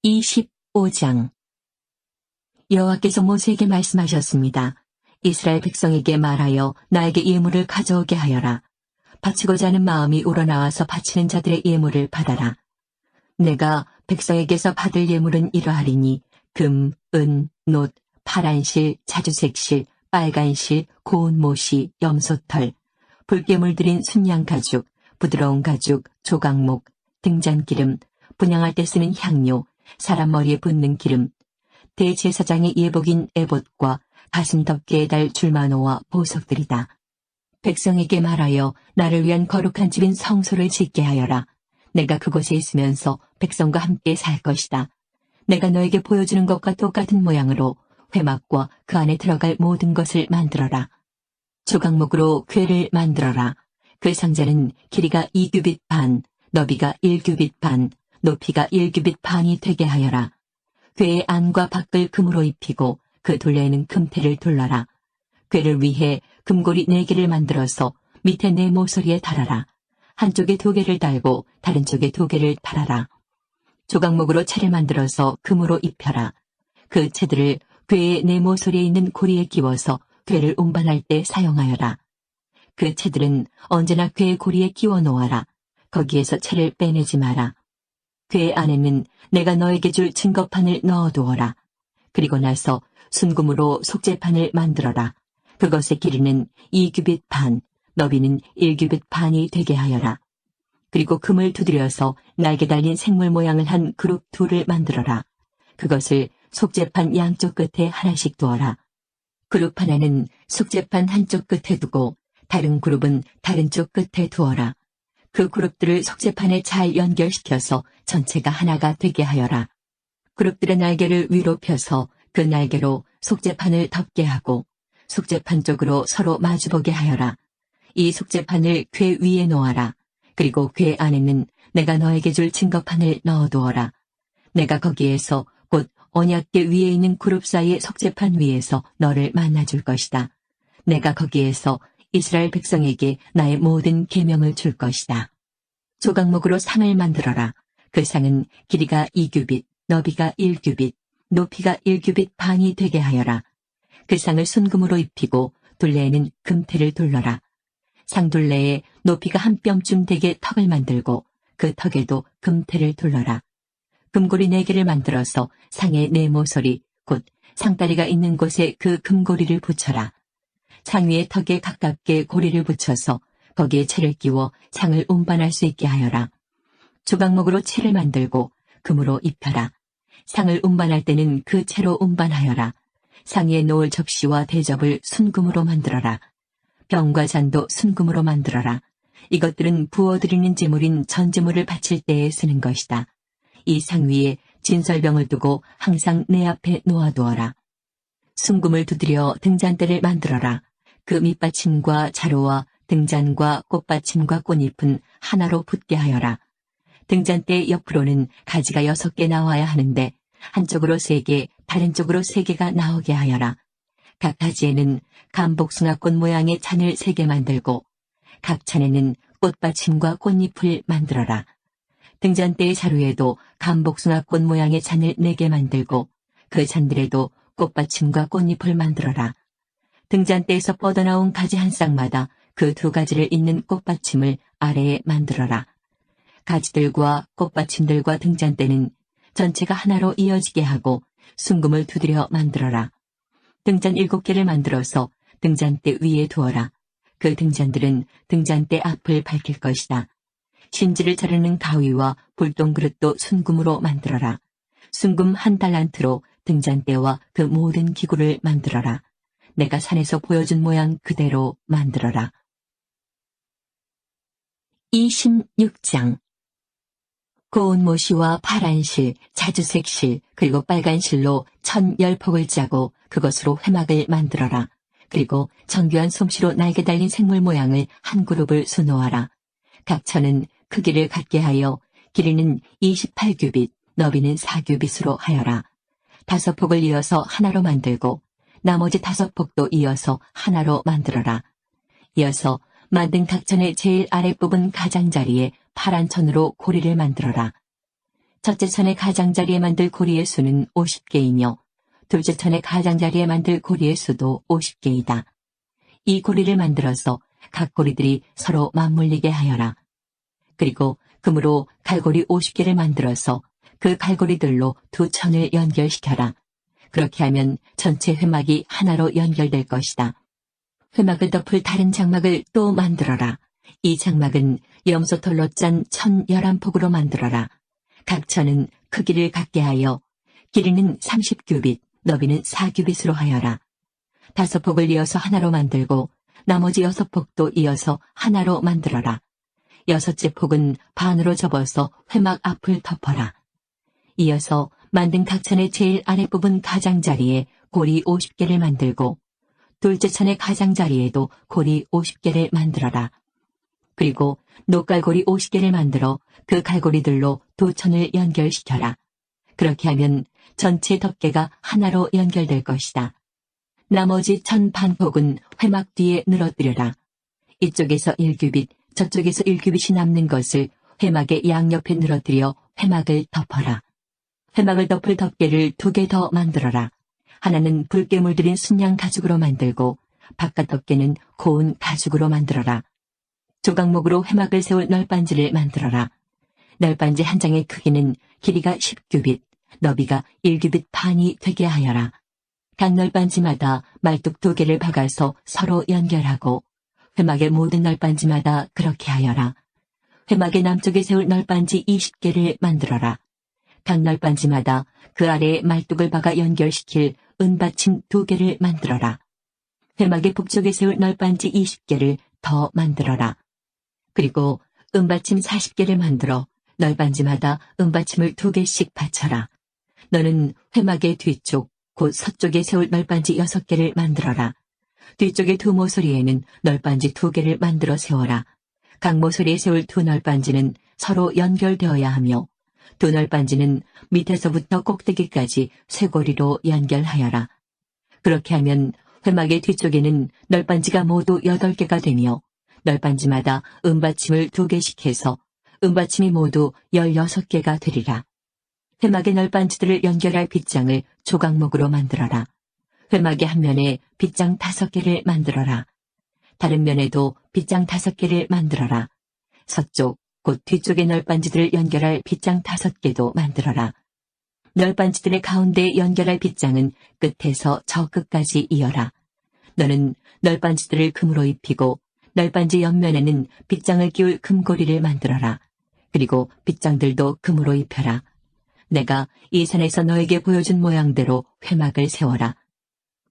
25장. 여호와께서 모세에게 말씀하셨습니다. 이스라엘 백성에게 말하여 나에게 예물을 가져오게 하여라. 바치고자 하는 마음이 우러나와서 바치는 자들의 예물을 받아라. 내가 백성에게서 받을 예물은 이러하리니 금, 은, 놋, 파란실, 자주색실, 빨간실, 고운 못이, 염소털, 붉게 물들인 순양 가죽, 부드러운 가죽, 조각목, 등잔기름, 분향할 때 쓰는 향료, 사람 머리에 붓는 기름, 대제사장의 예복인 에봇과 가슴 덮개에 달 줄마노와 보석들이다. 백성에게 말하여 나를 위한 거룩한 집인 성소를 짓게 하여라. 내가 그곳에 있으면서 백성과 함께 살 것이다. 내가 너에게 보여주는 것과 똑같은 모양으로 회막과 그 안에 들어갈 모든 것을 만들어라. 조각목으로 궤를 만들어라. 그 상자는 길이가 2규빗 반, 너비가 1규빗 반, 높이가 1규빗 반이 되게 하여라. 궤의 안과 밖을 금으로 입히고 그 둘레에는 금테를 둘러라. 궤를 위해 금고리 4개를 만들어서 밑에 네 모서리에 달아라. 한쪽에 2개를 달고 다른 쪽에 2개를 달아라. 조각목으로 채를 만들어서 금으로 입혀라. 그 채들을 궤의 네 모서리에 있는 고리에 끼워서 궤를 운반할 때 사용하여라. 그 채들은 언제나 궤의 고리에 끼워 놓아라. 거기에서 채를 빼내지 마라. 궤 안에는 내가 너에게 줄 증거판을 넣어두어라. 그리고 나서 순금으로 속죄판을 만들어라. 그것의 길이는 2규빗 반, 너비는 1규빗 반이 되게 하여라. 그리고 금을 두드려서 날개 달린 생물 모양을 한 그룹 둘을 만들어라. 그것을 속죄판 양쪽 끝에 하나씩 두어라. 그룹 하나는 속죄판 한쪽 끝에 두고 다른 그룹은 다른 쪽 끝에 두어라. 그 그룹들을 속죄판에 잘 연결시켜서 전체가 하나가 되게 하여라. 그룹들의 날개를 위로 펴서 그 날개로 속죄판을 덮게 하고 속죄판 쪽으로 서로 마주보게 하여라. 이 속죄판을 궤 위에 놓아라. 그리고 궤 안에는 내가 너에게 줄 증거판을 넣어두어라. 내가 거기에서 곧 언약궤 위에 있는 그룹 사이의 속죄판 위에서 너를 만나줄 것이다. 내가 거기에서 이스라엘 백성에게 나의 모든 계명을 줄 것이다. 조각목으로 상을 만들어라. 그 상은 길이가 2규빗, 너비가 1규빗, 높이가 1규빗 반이 되게 하여라. 그 상을 순금으로 입히고 둘레에는 금테를 둘러라. 상 둘레에 높이가 한 뼘쯤 되게 턱을 만들고 그 턱에도 금테를 둘러라. 금고리 4개를 만들어서 상의 네 모서리, 곧 상다리가 있는 곳에 그 금고리를 붙여라. 상 위에 턱에 가깝게 고리를 붙여서 거기에 채를 끼워 상을 운반할 수 있게 하여라. 조각목으로 채를 만들고 금으로 입혀라. 상을 운반할 때는 그 채로 운반하여라. 상 위에 놓을 접시와 대접을 순금으로 만들어라. 병과 잔도 순금으로 만들어라. 이것들은 부어드리는 제물인 전제물을 바칠 때에 쓰는 것이다. 이 상 위에 진설병을 두고 항상 내 앞에 놓아두어라. 순금을 두드려 등잔대를 만들어라. 그 밑받침과 자루와 등잔과 꽃받침과 꽃잎은 하나로 붙게 하여라. 등잔대 옆으로는 가지가 6개 나와야 하는데 한쪽으로 3개, 다른 쪽으로 3개가 나오게 하여라. 각 가지에는 감복숭아꽃 모양의 잔을 3개 만들고 각 잔에는 꽃받침과 꽃잎을 만들어라. 등잔대의 자루에도 감복숭아꽃 모양의 잔을 4개 만들고 그 잔들에도 꽃받침과 꽃잎을 만들어라. 등잔대에서 뻗어나온 가지 한 쌍마다 그 2가지를 잇는 꽃받침을 아래에 만들어라. 가지들과 꽃받침들과 등잔대는 전체가 하나로 이어지게 하고 순금을 두드려 만들어라. 등잔 7개를 만들어서 등잔대 위에 두어라. 그 등잔들은 등잔대 앞을 밝힐 것이다. 심지를 자르는 가위와 불똥 그릇도 순금으로 만들어라. 순금 1달란트로 등잔대와 그 모든 기구를 만들어라. 내가 산에서 보여준 모양 그대로 만들어라. 26장. 고운 모시와 파란실, 자주색실, 그리고 빨간실로 1010폭을 짜고 그것으로 회막을 만들어라. 그리고 정교한 솜씨로 날개 달린 생물 모양을 한 그룹을 수놓아라. 각 천은 크기를 같게 하여 길이는 28규빗, 너비는 4규빗으로 하여라. 5폭을 이어서 하나로 만들고 나머지 5폭도 이어서 하나로 만들어라. 이어서 만든 각 천의 제일 아랫부분 가장자리에 파란 천으로 고리를 만들어라. 첫째 천의 가장자리에 만들 고리의 수는 50개이며 둘째 천의 가장자리에 만들 고리의 수도 50개이다. 이 고리를 만들어서 각 고리들이 서로 맞물리게 하여라. 그리고 금으로 갈고리 50개를 만들어서 그 갈고리들로 두 천을 연결시켜라. 그렇게 하면 전체 회막이 하나로 연결될 것이다. 회막을 덮을 다른 장막을 또 만들어라. 이 장막은 염소털로 짠 1011폭으로 만들어라. 각 천은 크기를 같게 하여 길이는 30규빗, 너비는 4규빗으로 하여라. 5폭을 이어서 하나로 만들고 나머지 6폭도 이어서 하나로 만들어라. 6째 폭은 반으로 접어서 회막 앞을 덮어라. 이어서 만든 각 천의 제일 아랫부분 가장자리에 고리 50개를 만들고 둘째 천의 가장자리에도 고리 50개를 만들어라. 그리고 녹갈고리 50개를 만들어 그 갈고리들로 두 천을 연결시켜라. 그렇게 하면 전체 덮개가 하나로 연결될 것이다. 나머지 1000반폭은 회막 뒤에 늘어뜨려라. 이쪽에서 1규빗, 저쪽에서 1규빗이 남는 것을 회막의 양옆에 늘어뜨려 회막을 덮어라. 회막을 덮을 덮개를 2개 더 만들어라. 하나는 붉게 물들인 순양 가죽으로 만들고 바깥 덮개는 고운 가죽으로 만들어라. 조각목으로 회막을 세울 널빤지를 만들어라. 널빤지 한 장의 크기는 길이가 10규빗, 너비가 1규빗 반이 되게 하여라. 각 널빤지마다 말뚝 2개를 박아서 서로 연결하고 회막의 모든 널빤지마다 그렇게 하여라. 회막의 남쪽에 세울 널빤지 20개를 만들어라. 각 널빤지마다 그 아래에 말뚝을 박아 연결시킬 은받침 2개를 만들어라. 회막의 북쪽에 세울 널빤지 20개를 더 만들어라. 그리고 은받침 40개를 만들어 널빤지마다 은받침을 2개씩 받쳐라. 너는 회막의 뒤쪽, 곧 서쪽에 세울 널빤지 6개를 만들어라. 뒤쪽의 두 모서리에는 널빤지 2개를 만들어 세워라. 각 모서리에 세울 두 널빤지는 서로 연결되어야 하며 두 널빤지는 밑에서부터 꼭대기까지 쇠고리로 연결하여라. 그렇게 하면 회막의 뒤쪽에는 널빤지가 모두 8개가 되며 널빤지마다 은받침을 2개씩 해서 은받침이 모두 16개가 되리라. 회막의 널빤지들을 연결할 빗장을 조각목으로 만들어라. 회막의 한 면에 빗장 5개를 만들어라. 다른 면에도 빗장 5개를 만들어라. 서쪽, 곧 뒤쪽의 널빤지들을 연결할 빗장 5개도 만들어라. 널빤지들의 가운데에 연결할 빗장은 끝에서 저 끝까지 이어라. 너는 널빤지들을 금으로 입히고 널빤지 옆면에는 빗장을 끼울 금고리를 만들어라. 그리고 빗장들도 금으로 입혀라. 내가 이 산에서 너에게 보여준 모양대로 회막을 세워라.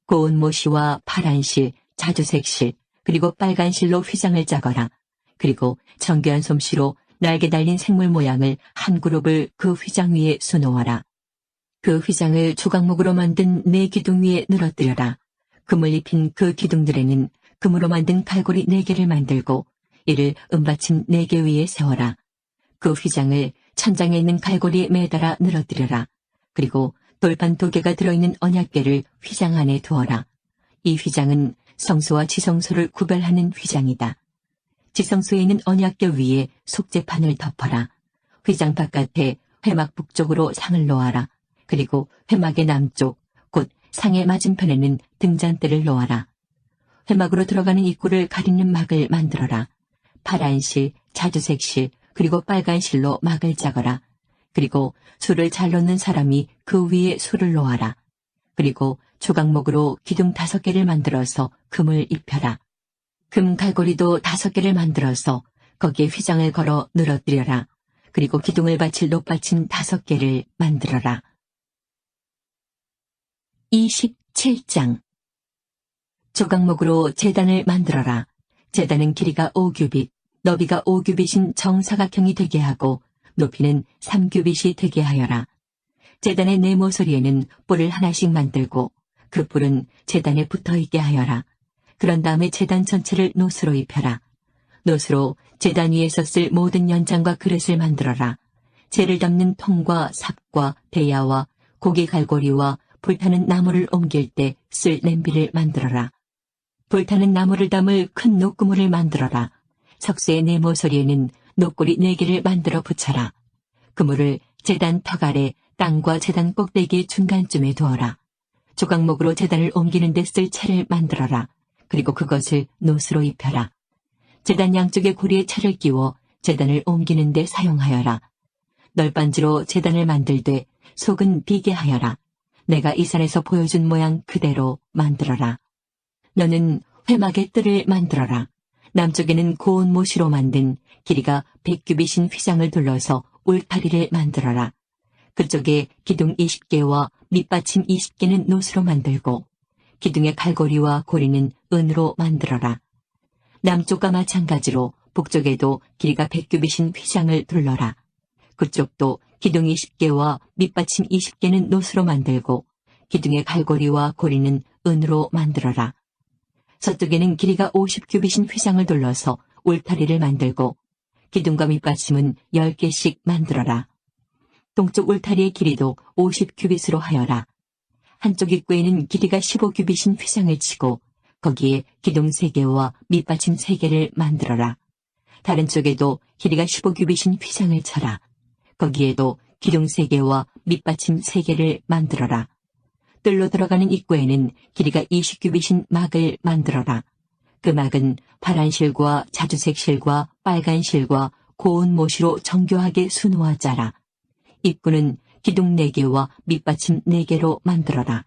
고운 모시와 파란 실, 자주색 실, 그리고 빨간 실로 휘장을 짜거라. 그리고 정교한 솜씨로 날개 달린 생물 모양을 한 그룹을 그 휘장 위에 수놓아라. 그 휘장을 조각목으로 만든 4기둥 위에 늘어뜨려라. 금을 입힌 그 기둥들에는 금으로 만든 갈고리 4개를 만들고 이를 은받침 4개 위에 세워라. 그 휘장을 천장에 있는 갈고리에 매달아 늘어뜨려라. 그리고 돌판 2개가 들어있는 언약궤를 휘장 안에 두어라. 이 휘장은 성소와 지성소를 구별하는 휘장이다. 지성소에 있는 언약궤 위에 속죄판을 덮어라. 휘장 바깥에 회막 북쪽으로 상을 놓아라. 그리고 회막의 남쪽, 곧 상의 맞은편에는 등잔대를 놓아라. 회막으로 들어가는 입구를 가리는 막을 만들어라. 파란 실, 자주색 실, 그리고 빨간 실로 막을 짜거라. 그리고 술을 잘 놓는 사람이 그 위에 술을 놓아라. 그리고 조각목으로 기둥 5개를 만들어서 금을 입혀라. 금 갈고리도 5개를 만들어서 거기에 휘장을 걸어 늘어뜨려라. 그리고 기둥을 받칠 높받침 5개를 만들어라. 27장 조각목으로 제단을 만들어라. 제단은 길이가 5규빗, 너비가 5규빗인 정사각형이 되게 하고 높이는 3규빗이 되게 하여라. 제단의 4모서리에는 뿔을 하나씩 만들고 그 뿔은 제단에 붙어있게 하여라. 그런 다음에 제단 전체를 노스로 입혀라. 노스로 제단 위에서 쓸 모든 연장과 그릇을 만들어라. 재를 담는 통과 삽과 대야와 고기 갈고리와 불타는 나무를 옮길 때 쓸 냄비를 만들어라. 불타는 나무를 담을 큰 녹구물을 만들어라. 석쇠의 4모서리에는 녹구리 4개를 만들어 붙여라. 그물을 제단 턱 아래 땅과 제단 꼭대기 중간쯤에 두어라. 조각목으로 제단을 옮기는 데 쓸 채를 만들어라. 그리고 그것을 노스로 입혀라. 제단 양쪽에 고리에 채를 끼워 제단을 옮기는 데 사용하여라. 널빤지로 제단을 만들되 속은 비게 하여라. 내가 이 산에서 보여준 모양 그대로 만들어라. 너는 회막의 뜰을 만들어라. 남쪽에는 고운 모시로 만든 길이가 100규빗인 휘장을 둘러서 울타리를 만들어라. 그쪽에 기둥 20개와 밑받침 20개는 노스로 만들고 기둥의 갈고리와 고리는 은으로 만들어라. 남쪽과 마찬가지로 북쪽에도 길이가 100규빗인 휘장을 둘러라. 그쪽도 기둥 20개와 밑받침 20개는 노스로 만들고 기둥의 갈고리와 고리는 은으로 만들어라. 서쪽에는 길이가 50규빗인 휘장을 둘러서 울타리를 만들고 기둥과 밑받침은 10개씩 만들어라. 동쪽 울타리의 길이도 50규빗으로 하여라. 한쪽 입구에는 길이가 15규빗인 휘장을 치고 거기에 기둥 3개와 밑받침 3개를 만들어라. 다른 쪽에도 길이가 15규빗인 휘장을 쳐라. 거기에도 기둥 3개와 밑받침 3개를 만들어라. 뜰로 들어가는 입구에는 길이가 20규빗인 막을 만들어라. 그 막은 파란 실과 자주색 실과 빨간 실과 고운 모시로 정교하게 수놓아 짜라. 입구는 기둥 4개와 밑받침 4개로 만들어라.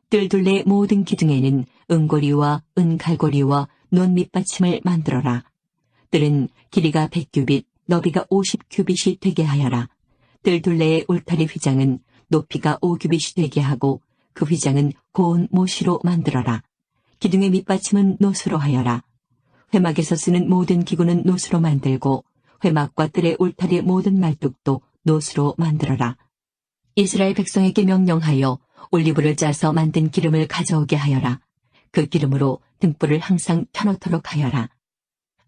뜰 둘레의 모든 기둥에는 은고리와 은갈고리와 논 밑받침을 만들어라. 뜰은 길이가 100규빗, 너비가 50규빗이 되게 하여라. 뜰 둘레의 울타리 휘장은 높이가 5규빗이 되게 하고 그 휘장은 고운 모시로 만들어라. 기둥의 밑받침은 노수로 하여라. 회막에서 쓰는 모든 기구는 노수로 만들고 회막과 뜰의 울타리의 모든 말뚝도 노수로 만들어라. 이스라엘 백성에게 명령하여 올리브를 짜서 만든 기름을 가져오게 하여라. 그 기름으로 등불을 항상 켜놓도록 하여라.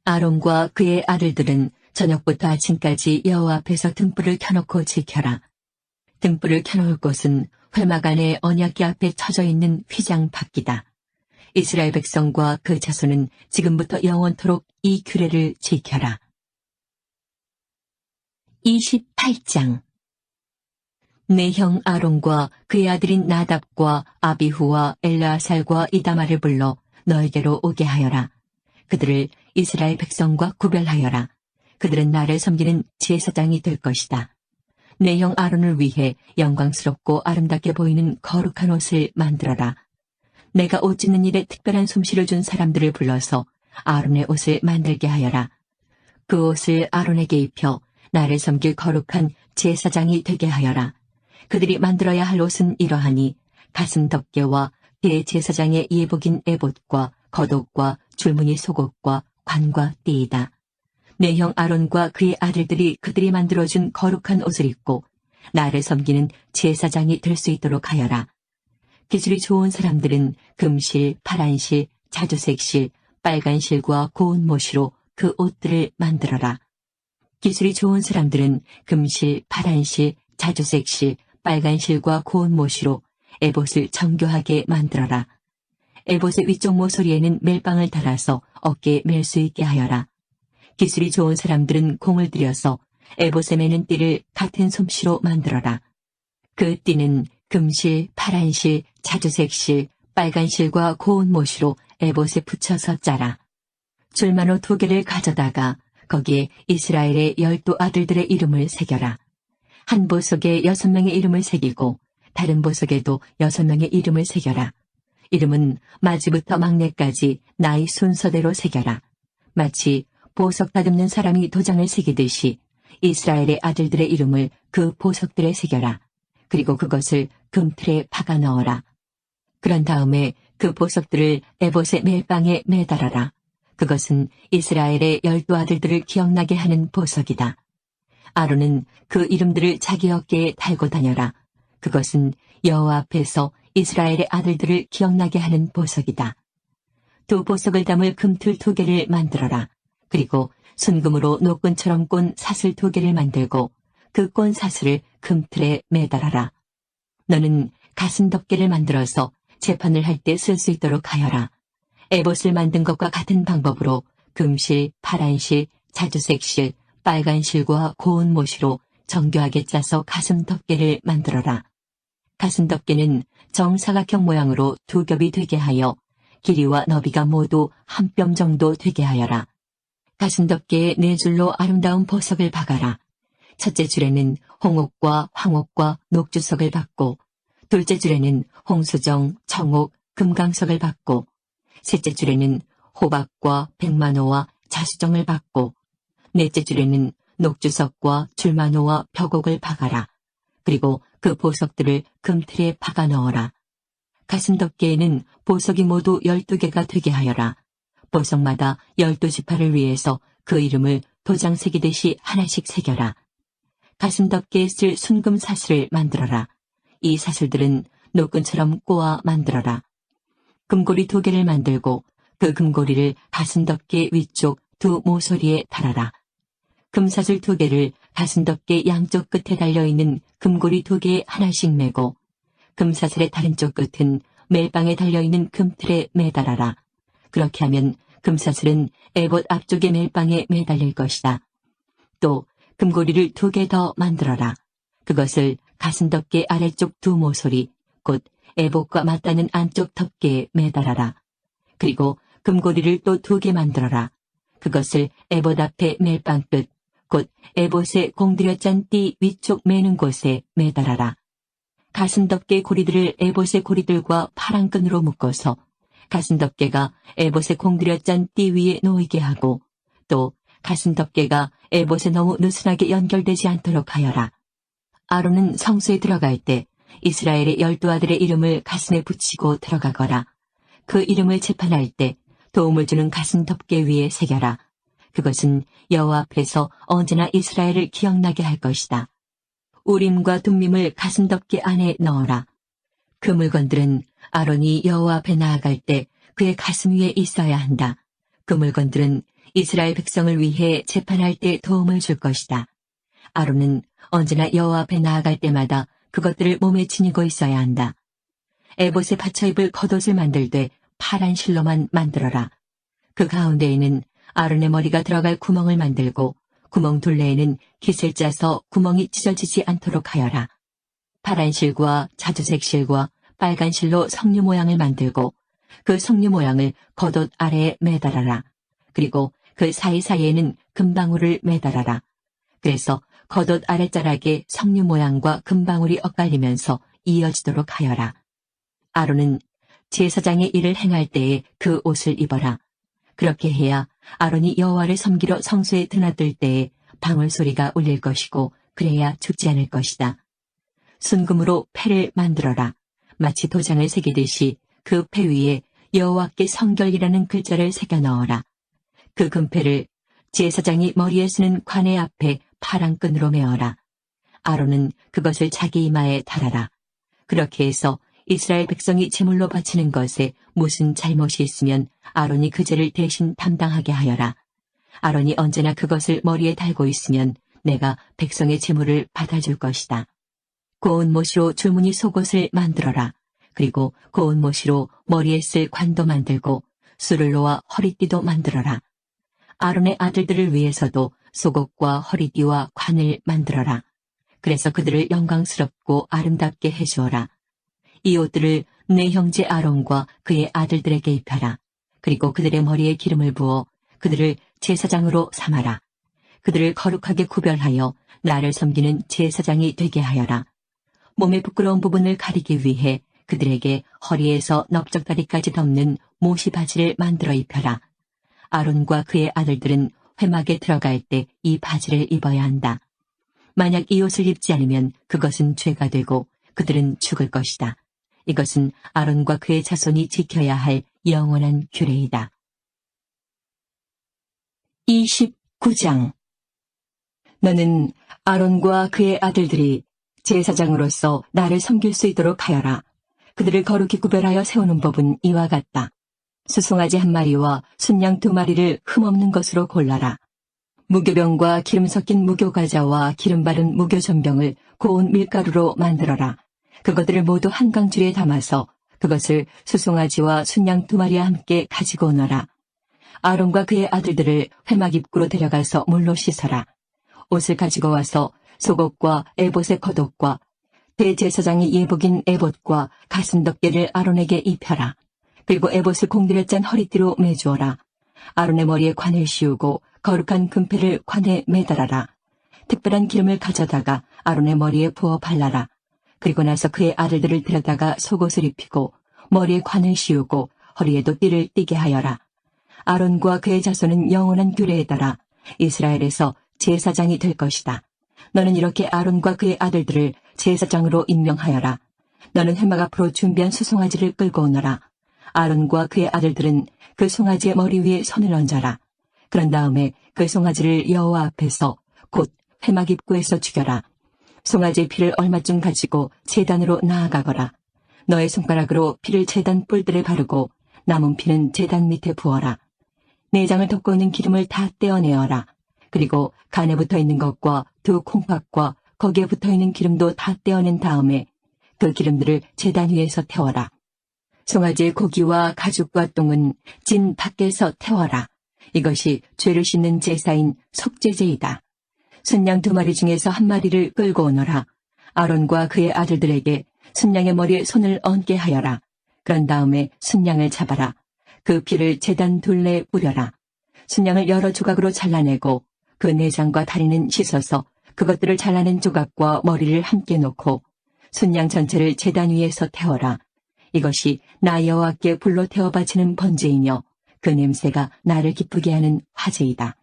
아론과 그의 아들들은 저녁부터 아침까지 여호와 앞에서 등불을 켜놓고 지켜라. 등불을 켜놓을 곳은 회막 안에 언약궤 앞에 쳐져 있는 휘장 밖이다. 이스라엘 백성과 그 자손은 지금부터 영원토록 이 규례를 지켜라. 28장 내 형 아론과 그의 아들인 나답과 아비후와 엘르아살과 이다말을 불러 너에게로 오게 하여라. 그들을 이스라엘 백성과 구별하여라. 그들은 나를 섬기는 제사장이 될 것이다. 내 형 아론을 위해 영광스럽고 아름답게 보이는 거룩한 옷을 만들어라. 내가 옷 찢는 일에 특별한 솜씨를 준 사람들을 불러서 아론의 옷을 만들게 하여라. 그 옷을 아론에게 입혀 나를 섬길 거룩한 제사장이 되게 하여라. 그들이 만들어야 할 옷은 이러하니 가슴 덮개와 대제사장의 예복인 에봇과 겉옷과 줄무늬 속옷과 관과 띠이다. 내 형 아론과 그의 아들들이 그들이 만들어준 거룩한 옷을 입고 나를 섬기는 제사장이 될 수 있도록 하여라. 기술이 좋은 사람들은 금실, 파란실, 자주색실, 빨간실과 고운 모시로 그 옷들을 만들어라. 기술이 좋은 사람들은 금실, 파란실, 자주색실, 빨간실과 고운 모시로 에봇을 정교하게 만들어라. 에봇의 위쪽 모서리에는 멜빵을 달아서 어깨에 멜 수 있게 하여라. 기술이 좋은 사람들은 공을 들여서 에봇에 매는 띠를 같은 솜씨로 만들어라. 그 띠는 금실, 파란실, 자주색실, 빨간실과 고운 모시로 에봇에 붙여서 짜라. 줄만호 2개를 가져다가 거기에 이스라엘의 12 아들들의 이름을 새겨라. 한 보석에 6명의 이름을 새기고 다른 보석에도 6명의 이름을 새겨라. 이름은 마지부터 막내까지 나이 순서대로 새겨라. 마치 보석 다듬는 사람이 도장을 새기듯이 이스라엘의 아들들의 이름을 그 보석들에 새겨라. 그리고 그것을 금틀에 박아 넣어라. 그런 다음에 그 보석들을 에봇의 멜빵에 매달아라. 그것은 이스라엘의 12 아들들을 기억나게 하는 보석이다. 아론은 그 이름들을 자기 어깨에 달고 다녀라. 그것은 여호와 앞에서 이스라엘의 아들들을 기억나게 하는 보석이다. 2 보석을 담을 금틀 2개를 만들어라. 그리고 순금으로 노끈처럼 꼰 사슬 2개를 만들고 그 꼰 사슬을 금틀에 매달아라. 너는 가슴 덮개를 만들어서 재판을 할 때 쓸 수 있도록 하여라. 에봇을 만든 것과 같은 방법으로 금실, 파란실, 자주색실, 빨간실과 고운 모시로 정교하게 짜서 가슴 덮개를 만들어라. 가슴 덮개는 정사각형 모양으로 두 겹이 되게 하여 길이와 너비가 모두 한 뼘 정도 되게 하여라. 가슴 덮개에 네 줄로 아름다운 보석을 박아라. 첫째 줄에는 홍옥과 황옥과 녹주석을 박고, 둘째 줄에는 홍수정, 청옥, 금강석을 박고, 셋째 줄에는 호박과 백만호와 자수정을 박고, 넷째 줄에는 녹주석과 줄만호와 벽옥을 박아라. 그리고 그 보석들을 금틀에 박아 넣어라. 가슴 덮개에는 보석이 모두 12개가 되게 하여라. 보석마다 12지파를 위해서 그 이름을 도장 새기듯이 하나씩 새겨라. 가슴 덮개에 쓸 순금 사슬을 만들어라. 이 사슬들은 노끈처럼 꼬아 만들어라. 금고리 2개를 만들고 그 금고리를 가슴 덮개 위쪽 두 모서리에 달아라. 금사슬 2개를 가슴 덮개 양쪽 끝에 달려있는 금고리 2개에 하나씩 매고, 금사슬의 다른 쪽 끝은 멜빵에 달려있는 금틀에 매달아라. 그렇게 하면 금사슬은 에봇 앞쪽의 멜빵에 매달릴 것이다. 또 금고리를 2개 더 만들어라. 그것을 가슴 덮개 아래쪽 두 모서리, 곧 에봇과 맞닿는 안쪽 덮개에 매달아라. 그리고 금고리를 또 2개 만들어라. 그것을 에봇 앞에 멜빵 끝, 곧 에봇에 공들여 짠 띠 위쪽 매는 곳에 매달아라. 가슴 덮개 고리들을 에봇의 고리들과 파란 끈으로 묶어서 가슴 덮개가 에봇에 공들여 짠 띠 위에 놓이게 하고, 또 가슴 덮개가 에봇에 너무 느슨하게 연결되지 않도록 하여라. 아론은 성소에 들어갈 때 이스라엘의 12아들의 이름을 가슴에 붙이고 들어가거라. 그 이름을 재판할 때 도움을 주는 가슴 덮개 위에 새겨라. 그것은 여호와 앞에서 언제나 이스라엘을 기억나게 할 것이다. 우림과 둠밈을 가슴 덮개 안에 넣어라. 그 물건들은 아론이 여호와 앞에 나아갈 때 그의 가슴 위에 있어야 한다. 그 물건들은 이스라엘 백성을 위해 재판할 때 도움을 줄 것이다. 아론은 언제나 여호와 앞에 나아갈 때마다 그것들을 몸에 지니고 있어야 한다. 에봇에 받쳐 입을 겉옷을 만들되 파란 실로만 만들어라. 그 가운데에는 아론의 머리가 들어갈 구멍을 만들고 구멍 둘레에는 깃을 짜서 구멍이 찢어지지 않도록 하여라. 파란 실과 자주색 실과 빨간 실로 석류 모양을 만들고 그 석류 모양을 겉옷 아래에 매달아라. 그리고 그 사이사이에는 금방울을 매달아라. 그래서 겉옷 아랫자락에 석류 모양과 금방울이 엇갈리면서 이어지도록 하여라. 아론은 제사장의 일을 행할 때에 그 옷을 입어라. 그렇게 해야 아론이 여호와를 섬기러 성소에 드나들 때에 방울 소리가 울릴 것이고 그래야 죽지 않을 것이다. 순금으로 패를 만들어라. 마치 도장을 새기듯이 그 패 위에 여호와께 성결이라는 글자를 새겨 넣어라. 그 금패를 제사장이 머리에 쓰는 관의 앞에 파란 끈으로 메어라. 아론은 그것을 자기 이마에 달아라. 그렇게 해서 이스라엘 백성이 제물로 바치는 것에 무슨 잘못이 있으면 아론이 그 죄를 대신 담당하게 하여라. 아론이 언제나 그것을 머리에 달고 있으면 내가 백성의 제물을 받아줄 것이다. 고운 모시로 줄무늬 속옷을 만들어라. 그리고 고운 모시로 머리에 쓸 관도 만들고 수를로와 허리띠도 만들어라. 아론의 아들들을 위해서도 속옷과 허리띠와 관을 만들어라. 그래서 그들을 영광스럽고 아름답게 해주어라. 이 옷들을 내 형제 아론과 그의 아들들에게 입혀라. 그리고 그들의 머리에 기름을 부어 그들을 제사장으로 삼아라. 그들을 거룩하게 구별하여 나를 섬기는 제사장이 되게 하여라. 몸의 부끄러운 부분을 가리기 위해 그들에게 허리에서 넓적다리까지 덮는 모시 바지를 만들어 입혀라. 아론과 그의 아들들은 회막에 들어갈 때 이 바지를 입어야 한다. 만약 이 옷을 입지 않으면 그것은 죄가 되고 그들은 죽을 것이다. 이것은 아론과 그의 자손이 지켜야 할 영원한 규례이다. 29장. 너는 아론과 그의 아들들이 제사장으로서 나를 섬길 수 있도록 하여라. 그들을 거룩히 구별하여 세우는 법은 이와 같다. 수송아지 1마리와 순양 2마리를 흠없는 것으로 골라라. 무교병과 기름 섞인 무교과자와 기름 바른 무교전병을 고운 밀가루로 만들어라. 그것들을 모두 한강줄에 담아서 그것을 수송아지와 순양 2마리와 함께 가지고 오너라. 아론과 그의 아들들을 회막 입구로 데려가서 물로 씻어라. 옷을 가지고 와서 속옷과 에봇의 겉옷과 대제사장이 예복인 에봇과 가슴덮개를 아론에게 입혀라. 그리고 에봇을 공들여 짠 허리띠로 매주어라. 아론의 머리에 관을 씌우고 거룩한 금패를 관에 매달아라. 특별한 기름을 가져다가 아론의 머리에 부어 발라라. 그리고 나서 그의 아들들을 데려다가 속옷을 입히고 머리에 관을 씌우고 허리에도 띠를 띠게 하여라. 아론과 그의 자손은 영원한 규례에 따라 이스라엘에서 제사장이 될 것이다. 너는 이렇게 아론과 그의 아들들을 제사장으로 임명하여라. 너는 회막 앞으로 준비한 수송아지를 끌고 오너라. 아론과 그의 아들들은 그 송아지의 머리 위에 손을 얹어라. 그런 다음에 그 송아지를 여호와 앞에서 곧 회막 입구에서 죽여라. 송아지의 피를 얼마쯤 가지고 제단으로 나아가거라. 너의 손가락으로 피를 제단 뿔들에 바르고 남은 피는 제단 밑에 부어라. 내장을 덮고 있는 기름을 다 떼어내어라. 그리고 간에 붙어있는 것과 두 콩팥과 거기에 붙어있는 기름도 다 떼어낸 다음에 그 기름들을 제단 위에서 태워라. 송아지의 고기와 가죽과 똥은 진 밖에서 태워라. 이것이 죄를 씻는 제사인 속죄제이다. 순양 2마리 중에서 1마리를 끌고 오너라. 아론과 그의 아들들에게 순양의 머리에 손을 얹게 하여라. 그런 다음에 순양을 잡아라. 그 피를 제단 둘레에 뿌려라. 순양을 여러 조각으로 잘라내고 그 내장과 다리는 씻어서 그것들을 잘라낸 조각과 머리를 함께 놓고 순양 전체를 제단 위에서 태워라. 이것이 나 여호와께 불로 태워 바치는 번제이며 그 냄새가 나를 기쁘게 하는 화제이다.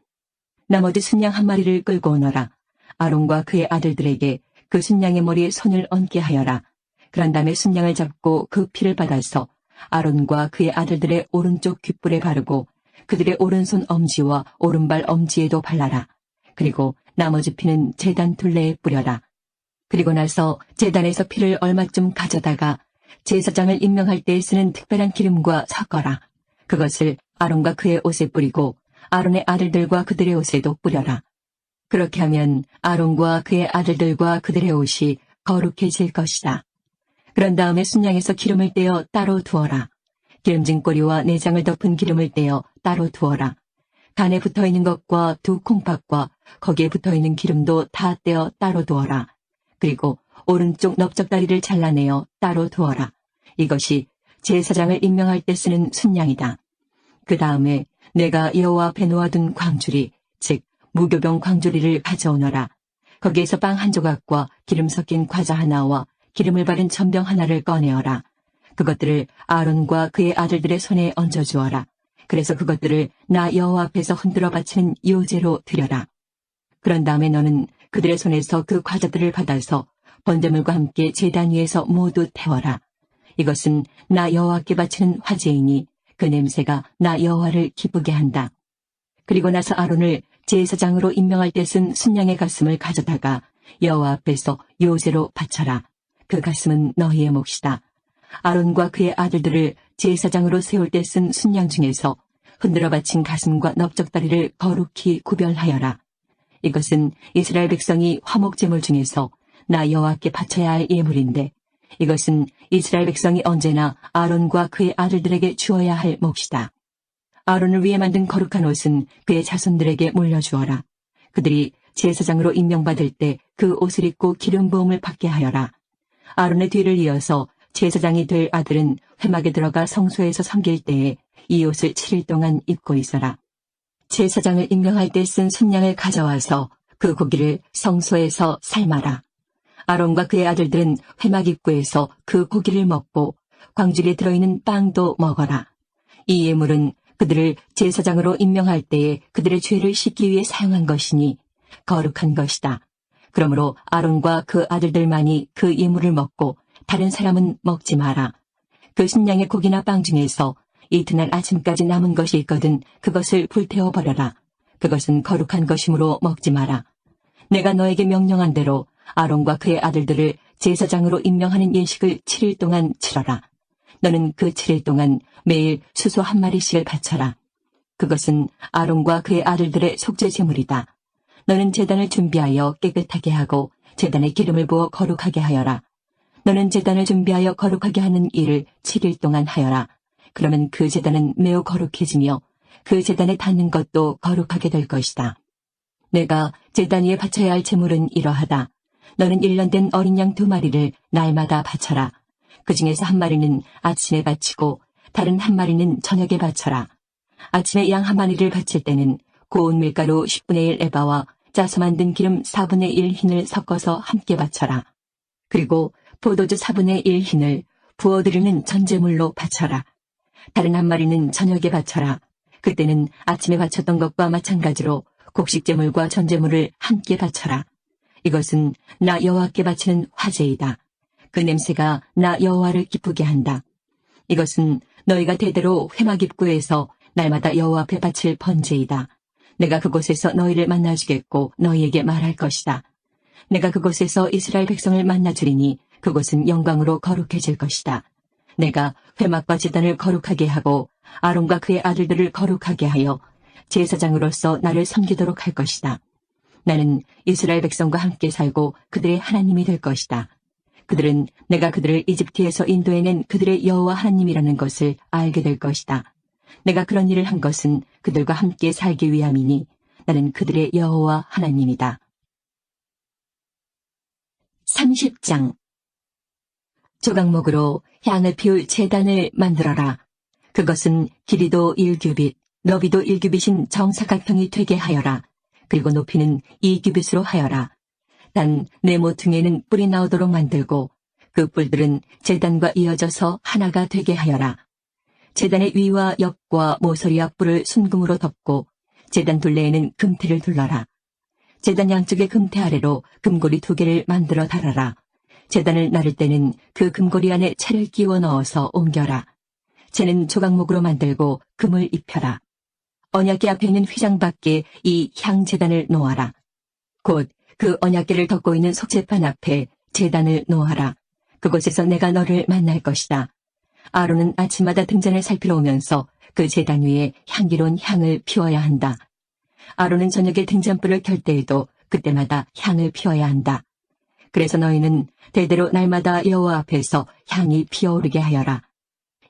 나머지 순양 1마리를 끌고 오너라. 아론과 그의 아들들에게 그 순양의 머리에 손을 얹게 하여라. 그런 다음에 순양을 잡고 그 피를 받아서 아론과 그의 아들들의 오른쪽 귓불에 바르고 그들의 오른손 엄지와 오른발 엄지에도 발라라. 그리고 나머지 피는 제단 둘레에 뿌려라. 그리고 나서 제단에서 피를 얼마쯤 가져다가 제사장을 임명할 때 쓰는 특별한 기름과 섞어라. 그것을 아론과 그의 옷에 뿌리고 아론의 아들들과 그들의 옷에도 뿌려라. 그렇게 하면 아론과 그의 아들들과 그들의 옷이 거룩해질 것이다. 그런 다음에 순양에서 기름을 떼어 따로 두어라. 기름진 꼬리와 내장을 덮은 기름을 떼어 따로 두어라. 간에 붙어있는 것과 두 콩팥과 거기에 붙어있는 기름도 다 떼어 따로 두어라. 그리고 오른쪽 넓적다리를 잘라내어 따로 두어라. 이것이 제사장을 임명할 때 쓰는 순양이다. 그 다음에 내가 여호와 앞에 놓아둔 광주리, 즉 무교병 광주리를 가져오너라. 거기에서 빵 1조각과 기름 섞인 과자 하나와 기름을 바른 전병 하나를 꺼내어라. 그것들을 아론과 그의 아들들의 손에 얹어주어라. 그래서 그것들을 나 여호와 앞에서 흔들어 바치는 요제로 드려라. 그런 다음에 너는 그들의 손에서 그 과자들을 받아서 번제물과 함께 제단 위에서 모두 태워라. 이것은 나 여호와께 바치는 화제이니 그 냄새가 나 여호와를 기쁘게 한다. 그리고 나서 아론을 제사장으로 임명할 때 쓴 순양의 가슴을 가져다가 여호와 앞에서 요제로 바쳐라. 그 가슴은 너희의 몫이다. 아론과 그의 아들들을 제사장으로 세울 때 쓴 순양 중에서 흔들어 바친 가슴과 넓적다리를 거룩히 구별하여라. 이것은 이스라엘 백성이 화목제물 중에서 나 여호와께 바쳐야 할 예물인데 이것은 이스라엘 백성이 언제나 아론과 그의 아들들에게 주어야 할 몫이다. 아론을 위해 만든 거룩한 옷은 그의 자손들에게 물려주어라. 그들이 제사장으로 임명받을 때 그 옷을 입고 기름 부음을 받게 하여라. 아론의 뒤를 이어서 제사장이 될 아들은 회막에 들어가 성소에서 섬길 때에 이 옷을 7일 동안 입고 있어라. 제사장을 임명할 때 쓴 순양을 가져와서 그 고기를 성소에서 삶아라. 아론과 그의 아들들은 회막 입구에서 그 고기를 먹고 광주리에 들어있는 빵도 먹어라. 이 예물은 그들을 제사장으로 임명할 때에 그들의 죄를 씻기 위해 사용한 것이니 거룩한 것이다. 그러므로 아론과 그 아들들만이 그 예물을 먹고 다른 사람은 먹지 마라. 그 순양의 고기나 빵 중에서 이튿날 아침까지 남은 것이 있거든 그것을 불태워 버려라. 그것은 거룩한 것이므로 먹지 마라. 내가 너에게 명령한 대로 아론과 그의 아들들을 제사장으로 임명하는 예식을 7일 동안 치러라. 너는 그 7일 동안 매일 수소 1마리씩을 바쳐라. 그것은 아론과 그의 아들들의 속죄 제물이다. 너는 제단을 준비하여 깨끗하게 하고 제단에 기름을 부어 거룩하게 하여라. 너는 제단을 준비하여 거룩하게 하는 일을 7일 동안 하여라. 그러면 그 제단은 매우 거룩해지며 그 제단에 닿는 것도 거룩하게 될 것이다. 내가 제단 위에 바쳐야 할 제물은 이러하다. 너는 1년 된 어린 양 2마리를 날마다 바쳐라. 그 중에서 1마리는 아침에 바치고 다른 1마리는 저녁에 바쳐라. 아침에 양 1마리를 바칠 때는 고운 밀가루 10분의 1 에바와 짜서 만든 기름 4분의 1 흰을 섞어서 함께 바쳐라. 그리고 포도주 4분의 1 흰을 부어드리는 전제물로 바쳐라. 다른 1마리는 저녁에 바쳐라. 그때는 아침에 바쳤던 것과 마찬가지로 곡식제물과 전제물을 함께 바쳐라. 이것은 나 여호와께 바치는 화제이다. 그 냄새가 나 여호와를 기쁘게 한다. 이것은 너희가 대대로 회막 입구에서 날마다 여호와 앞에 바칠 번제이다. 내가 그곳에서 너희를 만나주겠고 너희에게 말할 것이다. 내가 그곳에서 이스라엘 백성을 만나주리니 그곳은 영광으로 거룩해질 것이다. 내가 회막과 제단을 거룩하게 하고 아론과 그의 아들들을 거룩하게 하여 제사장으로서 나를 섬기도록 할 것이다. 나는 이스라엘 백성과 함께 살고 그들의 하나님이 될 것이다. 그들은 내가 그들을 이집트에서 인도해낸 그들의 여호와 하나님이라는 것을 알게 될 것이다. 내가 그런 일을 한 것은 그들과 함께 살기 위함이니 나는 그들의 여호와 하나님이다. 30장 조각목으로 향을 피울 제단을 만들어라. 그것은 길이도 1규빗, 너비도 1규빗인 정사각형이 되게 하여라. 그리고 높이는 2규빗으로 하여라. 단 네 모퉁이에는 뿔이 나오도록 만들고 그 뿔들은 제단과 이어져서 하나가 되게 하여라. 제단의 위와 옆과 모서리와 뿔을 순금으로 덮고 제단 둘레에는 금태를 둘러라. 제단 양쪽의 금태 아래로 금고리 2개를 만들어 달아라. 제단을 나를 때는 그 금고리 안에 채를 끼워 넣어서 옮겨라. 채는 조각목으로 만들고 금을 입혀라. 언약궤 앞에 있는 휘장 밖에 이 향제단을 놓아라. 곧 그 언약궤를 덮고 있는 속죄판 앞에 제단을 놓아라. 그곳에서 내가 너를 만날 것이다. 아론은 아침마다 등잔을 살피러 오면서 그 제단 위에 향기로운 향을 피워야 한다. 아론은 저녁에 등잔불을 켤 때에도 그때마다 향을 피워야 한다. 그래서 너희는 대대로 날마다 여호와 앞에서 향이 피어오르게 하여라.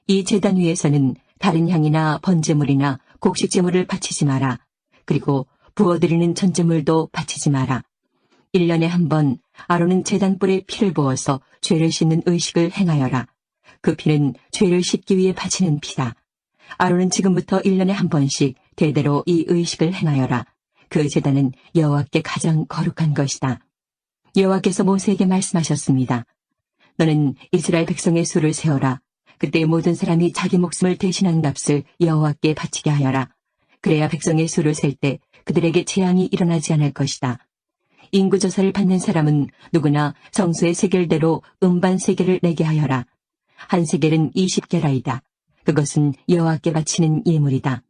이 제단 위에서는 다른 향이나 번제물이나 곡식제물을 바치지 마라. 그리고 부어드리는 전제물도 바치지 마라. 1년에 한 번 아론은 제단불에 피를 부어서 죄를 씻는 의식을 행하여라. 그 피는 죄를 씻기 위해 바치는 피다. 아론은 지금부터 1년에 한 번씩 대대로 이 의식을 행하여라. 그 제단은 여호와께 가장 거룩한 것이다. 여호와께서 모세에게 말씀하셨습니다. 너는 이스라엘 백성의 수를 세어라. 그때 모든 사람이 자기 목숨을 대신한 값을 여호와께 바치게 하여라. 그래야 백성의 수를 셀 때 그들에게 재앙이 일어나지 않을 것이다. 인구조사를 받는 사람은 누구나 성수의 세겔대로 음반 세겔을 내게 하여라. 한 세겔은 20게라이다. 그것은 여호와께 바치는 예물이다.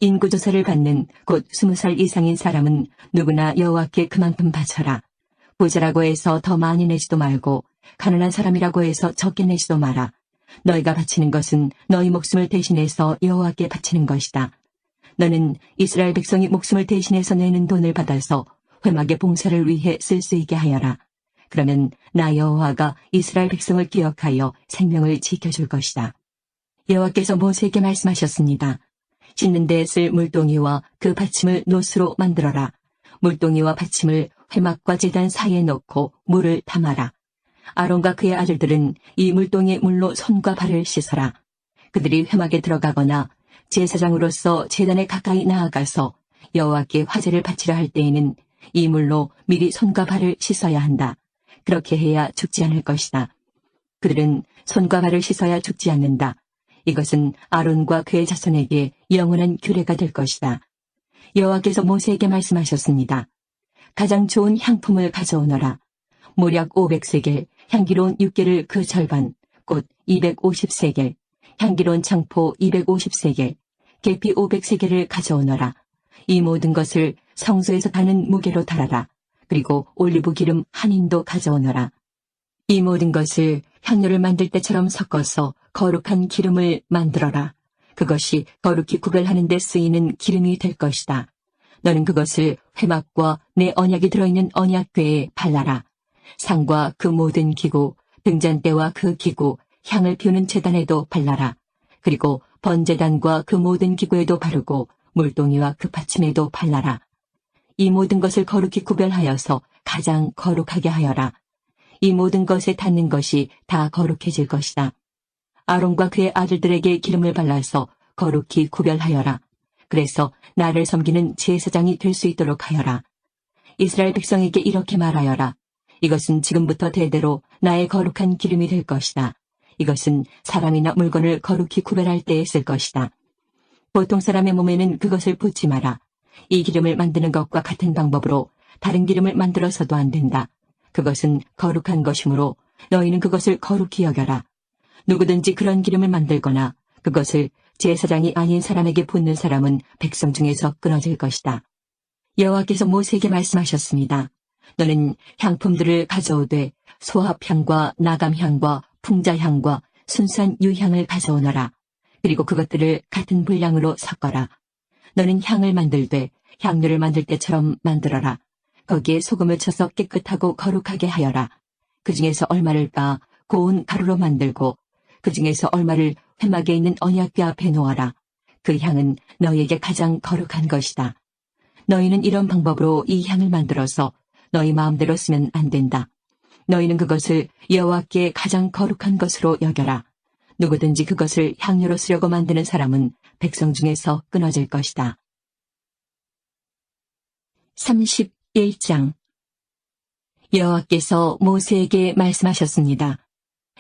인구조사를 받는 곧 20살 이상인 사람은 누구나 여호와께 그만큼 바쳐라. 부자라고 해서 더 많이 내지도 말고 가난한 사람이라고 해서 적게 내지도 마라. 너희가 바치는 것은 너희 목숨을 대신해서 여호와께 바치는 것이다. 너는 이스라엘 백성이 목숨을 대신해서 내는 돈을 받아서 회막의 봉사를 위해 쓸 수 있게 하여라. 그러면 나 여호와가 이스라엘 백성을 기억하여 생명을 지켜줄 것이다. 여호와께서 모세에게 말씀하셨습니다. 씻는 데 쓸 물동이와 그 받침을 노수로 만들어라. 물동이와 받침을 회막과 제단 사이에 넣고 물을 담아라. 아론과 그의 아들들은 이 물동이 물로 손과 발을 씻어라. 그들이 회막에 들어가거나 제사장으로서 제단에 가까이 나아가서 여호와께 화제를 바치려 할 때에는 이 물로 미리 손과 발을 씻어야 한다. 그렇게 해야 죽지 않을 것이다. 그들은 손과 발을 씻어야 죽지 않는다. 이것은 아론과 그의 자손에게 영원한 규례가 될 것이다. 여호와께서 모세에게 말씀하셨습니다. 가장 좋은 향품을 가져오너라. 모략 500세겔, 향기로운 육개를 그 절반, 곧 250세겔, 향기로운 창포 250세겔, 계피 500세겔을 가져오너라. 이 모든 것을 성소에서 다는 무게로 달아라. 그리고 올리브 기름 한 인도 가져오너라. 이 모든 것을 향료를 만들 때처럼 섞어서 거룩한 기름을 만들어라. 그것이 거룩히 구별하는 데 쓰이는 기름이 될 것이다. 너는 그것을 회막과 내 언약이 들어있는 언약궤에 발라라. 상과 그 모든 기구, 등잔대와 그 기구, 향을 피우는 제단에도 발라라. 그리고 번제단과 그 모든 기구에도 바르고 물동이와 그 받침에도 발라라. 이 모든 것을 거룩히 구별하여서 가장 거룩하게 하여라. 이 모든 것에 닿는 것이 다 거룩해질 것이다. 아론과 그의 아들들에게 기름을 발라서 거룩히 구별하여라. 그래서 나를 섬기는 제사장이 될 수 있도록 하여라. 이스라엘 백성에게 이렇게 말하여라. 이것은 지금부터 대대로 나의 거룩한 기름이 될 것이다. 이것은 사람이나 물건을 거룩히 구별할 때에 쓸 것이다. 보통 사람의 몸에는 그것을 붓지 마라. 이 기름을 만드는 것과 같은 방법으로 다른 기름을 만들어서도 안 된다. 그것은 거룩한 것이므로 너희는 그것을 거룩히 여겨라. 누구든지 그런 기름을 만들거나 그것을 제사장이 아닌 사람에게 붓는 사람은 백성 중에서 끊어질 것이다. 여호와께서 모세에게 말씀하셨습니다. 너는 향품들을 가져오되 소합향과 나감향과 풍자향과 순수한 유향을 가져오너라. 그리고 그것들을 같은 분량으로 섞어라. 너는 향을 만들되 향료를 만들 때처럼 만들어라. 거기에 소금을 쳐서 깨끗하고 거룩하게 하여라. 그 중에서 얼마를 빻아 고운 가루로 만들고 그 중에서 얼마를 회막에 있는 언약궤 앞에 놓아라. 그 향은 너희에게 가장 거룩한 것이다. 너희는 이런 방법으로 이 향을 만들어서 너희 마음대로 쓰면 안 된다. 너희는 그것을 여호와께 가장 거룩한 것으로 여겨라. 누구든지 그것을 향료로 쓰려고 만드는 사람은 백성 중에서 끊어질 것이다. 31장 여호와께서 모세에게 말씀하셨습니다.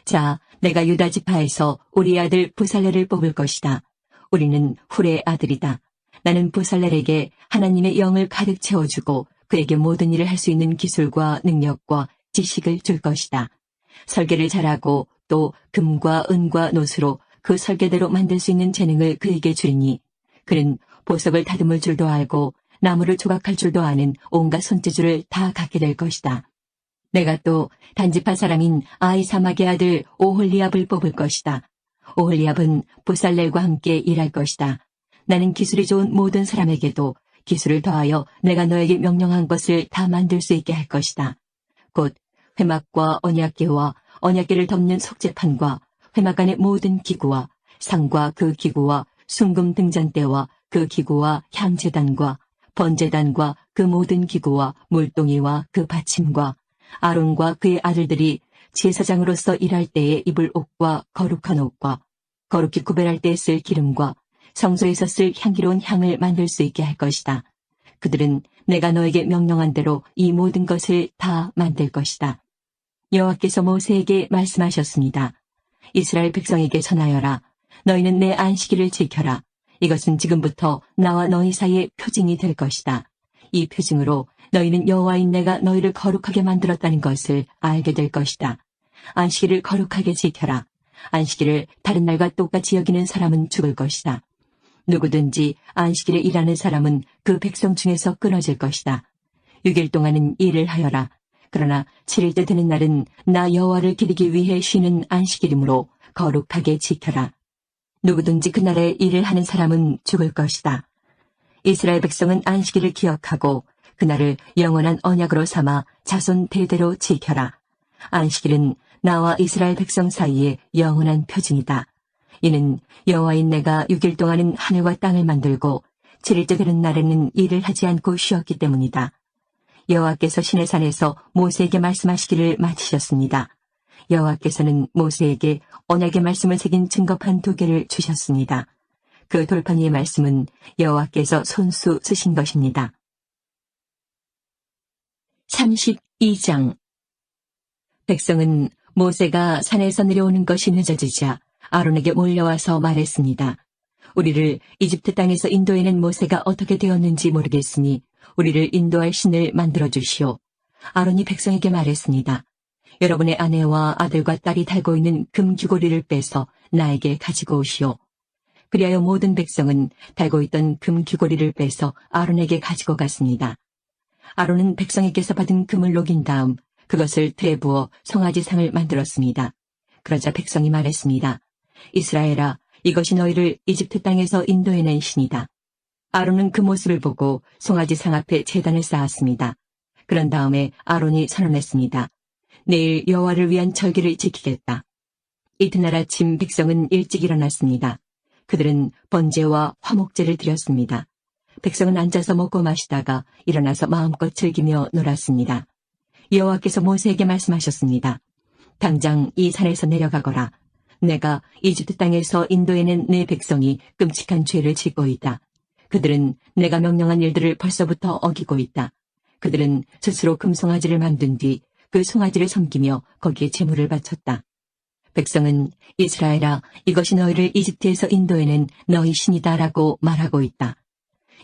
자, 내가 유다 지파에서 우리 아들 부살렐을 뽑을 것이다. 우리는 훌의 아들이다. 나는 부살렐에게 하나님의 영을 가득 채워주고 그에게 모든 일을 할 수 있는 기술과 능력과 지식을 줄 것이다. 설계를 잘하고 또 금과 은과 노수로 그 설계대로 만들 수 있는 재능을 그에게 주리니 그는 보석을 다듬을 줄도 알고 나무를 조각할 줄도 아는 온갖 손재주를 다 갖게 될 것이다. 내가 또 단지파 사람인 아히사막의 아들 오홀리압을 뽑을 것이다. 오홀리압은 부살렐과 함께 일할 것이다. 나는 기술이 좋은 모든 사람에게도 기술을 더하여 내가 너에게 명령한 것을 다 만들 수 있게 할 것이다. 곧 회막과 언약궤와 언약궤를 덮는 속죄판과 회막 안의 모든 기구와 상과 그 기구와 순금 등잔대와 그 기구와 향제단과 번제단과 그 모든 기구와 물동이와 그 받침과 아론과 그의 아들들이 제사장으로서 일할 때에 입을 옷과 거룩한 옷과 거룩히 구별할 때 쓸 기름과 성소에서 쓸 향기로운 향을 만들 수 있게 할 것이다. 그들은 내가 너에게 명령한 대로 이 모든 것을 다 만들 것이다. 여호와께서 모세에게 말씀하셨습니다. 이스라엘 백성에게 전하여라. 너희는 내 안식일을 지켜라. 이것은 지금부터 나와 너희 사이의 표징이 될 것이다. 이 표징으로 너희는 여호와인 내가 너희를 거룩하게 만들었다는 것을 알게 될 것이다. 안식일을 거룩하게 지켜라. 안식일을 다른 날과 똑같이 여기는 사람은 죽을 것이다. 누구든지 안식일에 일하는 사람은 그 백성 중에서 끊어질 것이다. 6일 동안은 일을 하여라. 그러나 7일째 되는 날은 나 여호와를 기리기 위해 쉬는 안식일이므로 거룩하게 지켜라. 누구든지 그날에 일을 하는 사람은 죽을 것이다. 이스라엘 백성은 안식일을 기억하고 그날을 영원한 언약으로 삼아 자손 대대로 지켜라. 안식일은 나와 이스라엘 백성 사이에 영원한 표징이다. 이는 여호와인 내가 6일 동안은 하늘과 땅을 만들고 7일째 되는 날에는 일을 하지 않고 쉬었기 때문이다. 여호와께서 시내산에서 모세에게 말씀하시기를 마치셨습니다. 여호와께서는 모세에게 언약의 말씀을 새긴 증거판 2개를 주셨습니다. 그 돌판 위의 말씀은 여호와께서 손수 쓰신 것입니다. 32장 백성은 모세가 산에서 내려오는 것이 늦어지자 아론에게 몰려와서 말했습니다. 우리를 이집트 땅에서 인도해낸 모세가 어떻게 되었는지 모르겠으니 우리를 인도할 신을 만들어 주시오. 아론이 백성에게 말했습니다. 여러분의 아내와 아들과 딸이 달고 있는 금 귀고리를 빼서 나에게 가지고 오시오. 그리하여 모든 백성은 달고 있던 금 귀고리를 빼서 아론에게 가지고 갔습니다. 아론은 백성에게서 받은 금을 녹인 다음 그것을 틀에 부어 송아지상을 만들었습니다. 그러자 백성이 말했습니다. 이스라엘아, 이것이 너희를 이집트 땅에서 인도해낸 신이다. 아론은 그 모습을 보고 송아지상 앞에 제단을 쌓았습니다. 그런 다음에 아론이 선언했습니다. 내일 여호와를 위한 절기를 지키겠다. 이튿날 아침 백성은 일찍 일어났습니다. 그들은 번제와 화목제를 드렸습니다. 백성은 앉아서 먹고 마시다가 일어나서 마음껏 즐기며 놀았습니다. 여호와께서 모세에게 말씀하셨습니다. 당장 이 산에서 내려가거라. 내가 이집트 땅에서 인도해낸 내 백성이 끔찍한 죄를 짓고 있다. 그들은 내가 명령한 일들을 벌써부터 어기고 있다. 그들은 스스로 금송아지를 만든 뒤 그 송아지를 섬기며 거기에 제물을 바쳤다. 백성은 이스라엘아, 이것이 너희를 이집트에서 인도해낸 너희 신이다라고 말하고 있다.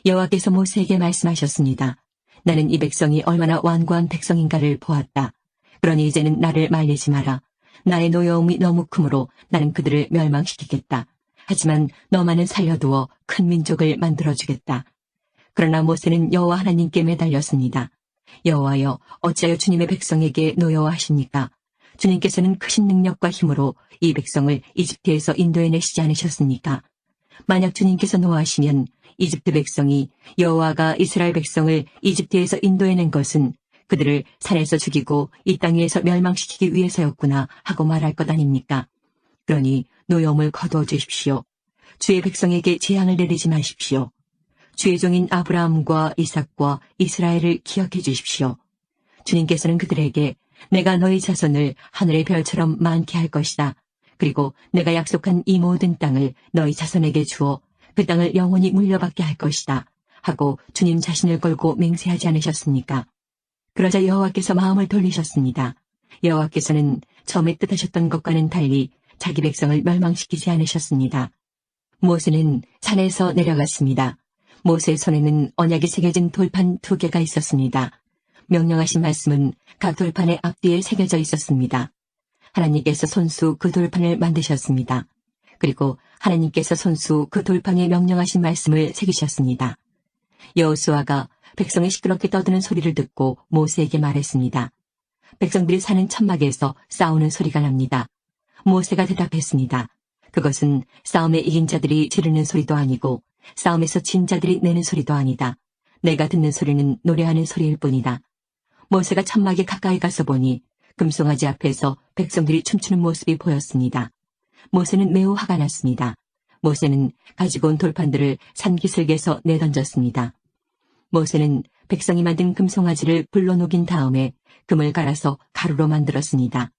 여호와께서 모세에게 말씀하셨습니다. 나는 이 백성이 얼마나 완고한 백성인가를 보았다. 그러니 이제는 나를 말리지 마라. 나의 노여움이 너무 크므로 나는 그들을 멸망시키겠다. 하지만 너만은 살려두어 큰 민족을 만들어주겠다. 그러나 모세는 여호와 하나님께 매달렸습니다. 여호와여, 어찌하여 주님의 백성에게 노여워하십니까? 주님께서는 크신 능력과 힘으로 이 백성을 이집트에서 인도해내시지 않으셨습니까? 만약 주님께서 노하시면 이집트 백성이 여호와가 이스라엘 백성을 이집트에서 인도해낸 것은 그들을 산에서 죽이고 이 땅 위에서 멸망시키기 위해서였구나 하고 말할 것 아닙니까? 그러니 노여움을 거두어 주십시오. 주의 백성에게 재앙을 내리지 마십시오. 주의 종인 아브라함과 이삭과 이스라엘을 기억해 주십시오. 주님께서는 그들에게 내가 너희 자손을 하늘의 별처럼 많게 할 것이다. 그리고 내가 약속한 이 모든 땅을 너희 자손에게 주어 그 땅을 영원히 물려받게 할 것이다. 하고 주님 자신을 걸고 맹세하지 않으셨습니까? 그러자 여호와께서 마음을 돌리셨습니다. 여호와께서는 처음에 뜻하셨던 것과는 달리 자기 백성을 멸망시키지 않으셨습니다. 모세는 산에서 내려갔습니다. 모세의 손에는 언약이 새겨진 돌판 2개가 있었습니다. 명령하신 말씀은 각 돌판의 앞뒤에 새겨져 있었습니다. 하나님께서 손수 그 돌판을 만드셨습니다. 그리고 하나님께서 손수 그 돌판에 명령하신 말씀을 새기셨습니다. 여호수아가 백성이 시끄럽게 떠드는 소리를 듣고 모세에게 말했습니다. 백성들이 사는 천막에서 싸우는 소리가 납니다. 모세가 대답했습니다. 그것은 싸움에 이긴 자들이 지르는 소리도 아니고 싸움에서 진 자들이 내는 소리도 아니다. 내가 듣는 소리는 노래하는 소리일 뿐이다. 모세가 천막에 가까이 가서 보니 금송아지 앞에서 백성들이 춤추는 모습이 보였습니다. 모세는 매우 화가 났습니다. 모세는 가지고 온 돌판들을 산기슭에서 내던졌습니다. 모세는 백성이 만든 금송아지를 불로 녹인 다음에 금을 갈아서 가루로 만들었습니다.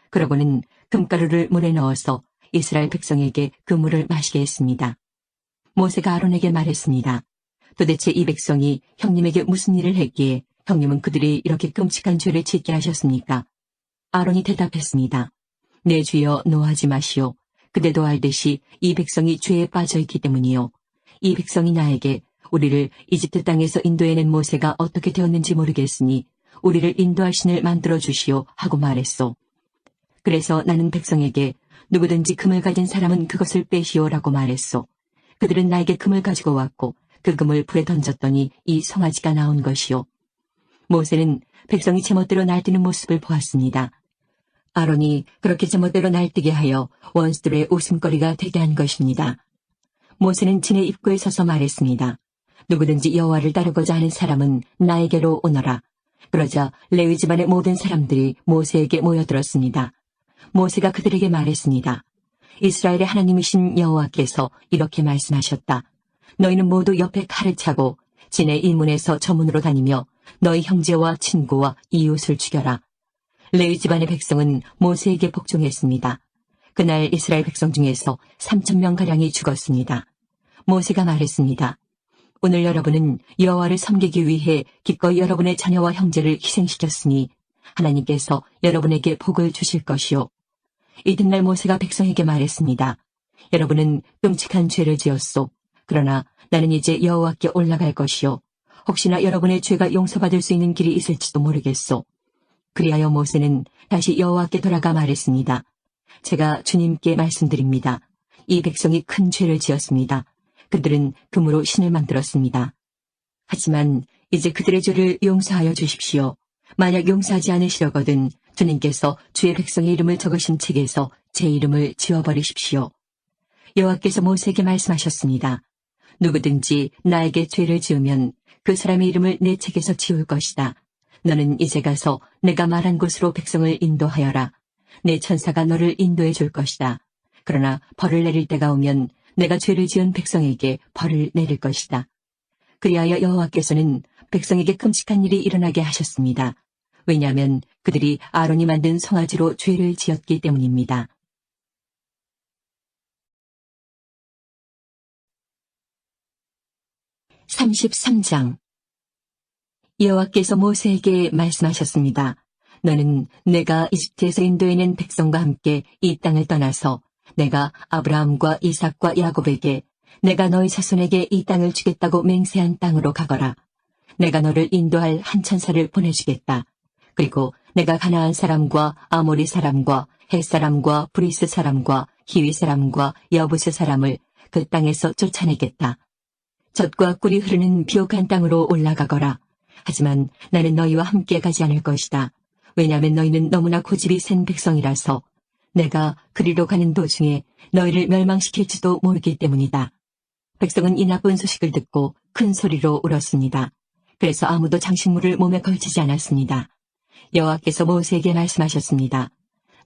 그러고는 금가루를 물에 넣어서 이스라엘 백성에게 그 물을 마시게 했습니다. 모세가 아론에게 말했습니다. 도대체 이 백성이 형님에게 무슨 일을 했기에 형님은 그들이 이렇게 끔찍한 죄를 짓게 하셨습니까? 아론이 대답했습니다. 내 주여, 노하지 마시오. 그대도 알듯이 이 백성이 죄에 빠져 있기 때문이요. 이 백성이 나에게 우리를 이집트 땅에서 인도해낸 모세가 어떻게 되었는지 모르겠으니 우리를 인도할 신을 만들어 주시오 하고 말했소. 그래서 나는 백성에게 누구든지 금을 가진 사람은 그것을 빼시오라고 말했소. 그들은 나에게 금을 가지고 왔고 그 금을 불에 던졌더니 이 송아지가 나온 것이요. 모세는 백성이 제멋대로 날뛰는 모습을 보았습니다. 아론이 그렇게 제멋대로 날뛰게 하여 원수들의 웃음거리가 되게 한 것입니다. 모세는 진의 입구에 서서 말했습니다. 누구든지 여호와를 따르고자 하는 사람은 나에게로 오너라. 그러자 레위 집안의 모든 사람들이 모세에게 모여들었습니다. 모세가 그들에게 말했습니다. 이스라엘의 하나님이신 여호와께서 이렇게 말씀하셨다. 너희는 모두 옆에 칼을 차고 진의 이 문에서 저 문으로 다니며 너희 형제와 친구와 이웃을 죽여라. 레위 집안의 백성은 모세에게 복종했습니다. 그날 이스라엘 백성 중에서 3,000명가량이 죽었습니다. 모세가 말했습니다. 오늘 여러분은 여호와를 섬기기 위해 기꺼이 여러분의 자녀와 형제를 희생시켰으니 하나님께서 여러분에게 복을 주실 것이요. 이튿날 모세가 백성에게 말했습니다. 여러분은 끔찍한 죄를 지었소. 그러나 나는 이제 여호와께 올라갈 것이요. 혹시나 여러분의 죄가 용서받을 수 있는 길이 있을지도 모르겠소. 그리하여 모세는 다시 여호와께 돌아가 말했습니다. 제가 주님께 말씀드립니다. 이 백성이 큰 죄를 지었습니다. 그들은 금으로 신을 만들었습니다. 하지만 이제 그들의 죄를 용서하여 주십시오. 만약 용서하지 않으시려거든 주님께서 주의 백성의 이름을 적으신 책에서 제 이름을 지워버리십시오. 여호와께서 모세에게 말씀하셨습니다. 누구든지 나에게 죄를 지으면 그 사람의 이름을 내 책에서 지울 것이다. 너는 이제 가서 내가 말한 곳으로 백성을 인도하여라. 내 천사가 너를 인도해 줄 것이다. 그러나 벌을 내릴 때가 오면 내가 죄를 지은 백성에게 벌을 내릴 것이다. 그리하여 여호와께서는 백성에게 끔찍한 일이 일어나게 하셨습니다. 왜냐하면 그들이 아론이 만든 송아지로 죄를 지었기 때문입니다. 33장 여호와께서 모세에게 말씀하셨습니다. 너는 내가 이집트에서 인도해낸 백성과 함께 이 땅을 떠나서 내가 아브라함과 이삭과 야곱에게 내가 너희 자손에게 이 땅을 주겠다고 맹세한 땅으로 가거라. 내가 너를 인도할 한 천사를 보내주겠다. 그리고 내가 가나안 사람과 아모리 사람과 헷 사람과 브리스 사람과 히위 사람과 여부스 사람을 그 땅에서 쫓아내겠다. 젖과 꿀이 흐르는 비옥한 땅으로 올라가거라. 하지만 나는 너희와 함께 가지 않을 것이다. 왜냐하면 너희는 너무나 고집이 센 백성이라서 내가 그리로 가는 도중에 너희를 멸망시킬지도 모르기 때문이다. 백성은 이 나쁜 소식을 듣고 큰 소리로 울었습니다. 그래서 아무도 장식물을 몸에 걸치지 않았습니다. 여호와께서 모세에게 말씀하셨습니다.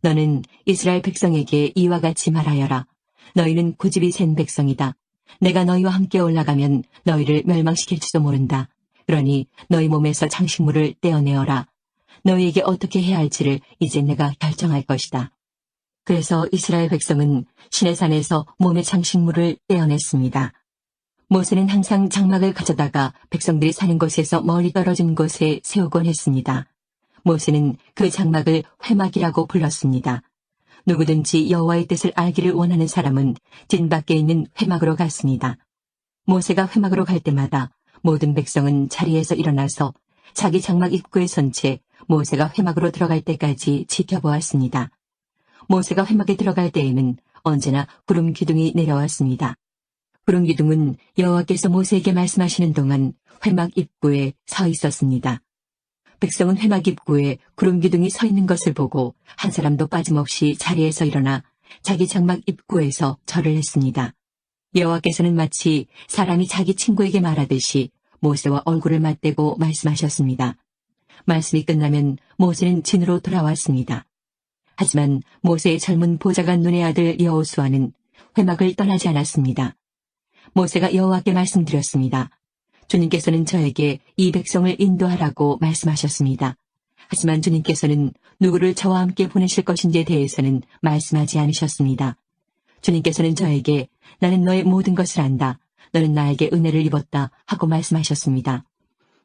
너는 이스라엘 백성에게 이와 같이 말하여라. 너희는 고집이 센 백성이다. 내가 너희와 함께 올라가면 너희를 멸망시킬지도 모른다. 그러니 너희 몸에서 장식물을 떼어내어라. 너희에게 어떻게 해야 할지를 이제 내가 결정할 것이다. 그래서 이스라엘 백성은 시내산에서 몸의 장식물을 떼어냈습니다. 모세는 항상 장막을 가져다가 백성들이 사는 곳에서 멀리 떨어진 곳에 세우곤 했습니다. 모세는 그 장막을 회막이라고 불렀습니다. 누구든지 여호와의 뜻을 알기를 원하는 사람은 진 밖에 있는 회막으로 갔습니다. 모세가 회막으로 갈 때마다 모든 백성은 자리에서 일어나서 자기 장막 입구에 선 채 모세가 회막으로 들어갈 때까지 지켜보았습니다. 모세가 회막에 들어갈 때에는 언제나 구름 기둥이 내려왔습니다. 구름 기둥은 여호와께서 모세에게 말씀하시는 동안 회막 입구에 서 있었습니다. 백성은 회막 입구에 구름 기둥이 서 있는 것을 보고 한 사람도 빠짐없이 자리에서 일어나 자기 장막 입구에서 절을 했습니다. 여호와께서는 마치 사람이 자기 친구에게 말하듯이 모세와 얼굴을 맞대고 말씀하셨습니다. 말씀이 끝나면 모세는 진으로 돌아왔습니다. 하지만 모세의 젊은 보좌관 눈의 아들 여호수아는 회막을 떠나지 않았습니다. 모세가 여호와께 말씀드렸습니다. 주님께서는 저에게 이 백성을 인도하라고 말씀하셨습니다. 하지만 주님께서는 누구를 저와 함께 보내실 것인지에 대해서는 말씀하지 않으셨습니다. 주님께서는 저에게 나는 너의 모든 것을 안다. 너는 나에게 은혜를 입었다 하고 말씀하셨습니다.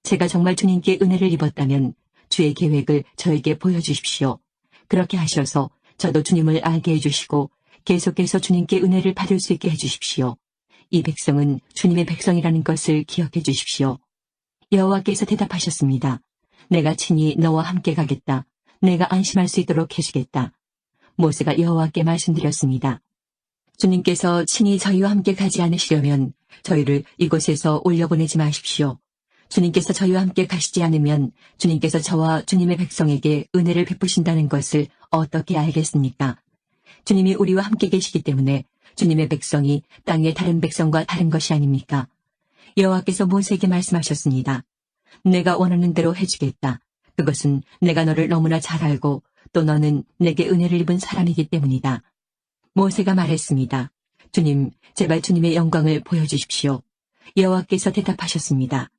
제가 정말 주님께 은혜를 입었다면 주의 계획을 저에게 보여주십시오. 그렇게 하셔서 저도 주님을 알게 해주시고 계속해서 주님께 은혜를 받을 수 있게 해주십시오. 이 백성은 주님의 백성이라는 것을 기억해 주십시오. 여호와께서 대답하셨습니다. 내가 친히 너와 함께 가겠다. 내가 안심할 수 있도록 해주겠다. 모세가 여호와께 말씀드렸습니다. 주님께서 친히 저희와 함께 가지 않으시려면 저희를 이곳에서 올려보내지 마십시오. 주님께서 저희와 함께 가시지 않으면 주님께서 저와 주님의 백성에게 은혜를 베푸신다는 것을 어떻게 알겠습니까? 주님이 우리와 함께 계시기 때문에 주님의 백성이 땅의 다른 백성과 다른 것이 아닙니까? 여호와께서 모세에게 말씀하셨습니다. 내가 원하는 대로 해주겠다. 그것은 내가 너를 너무나 잘 알고 또 너는 내게 은혜를 입은 사람이기 때문이다. 모세가 말했습니다. 주님, 제발 주님의 영광을 보여주십시오. 여호와께서 대답하셨습니다.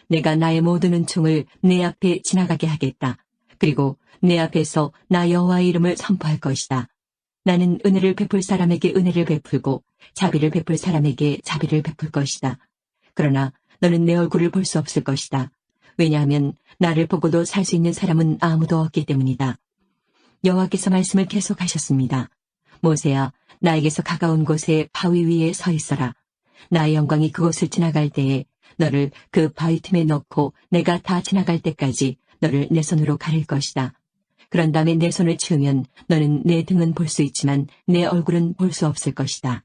내가 나의 모든 은총을 내 앞에 지나가게 하겠다. 그리고 내 앞에서 나 여호와의 이름을 선포할 것이다. 나는 은혜를 베풀 사람에게 은혜를 베풀고 자비를 베풀 사람에게 자비를 베풀 것이다. 그러나 너는 내 얼굴을 볼 수 없을 것이다. 왜냐하면 나를 보고도 살 수 있는 사람은 아무도 없기 때문이다. 여호와께서 말씀을 계속하셨습니다. 모세야, 나에게서 가까운 곳에 바위 위에 서 있어라. 나의 영광이 그곳을 지나갈 때에 너를 그 바위 틈에 넣고 내가 다 지나갈 때까지 너를 내 손으로 가릴 것이다. 그런 다음에 내 손을 치우면 너는 내 등은 볼 수 있지만 내 얼굴은 볼 수 없을 것이다.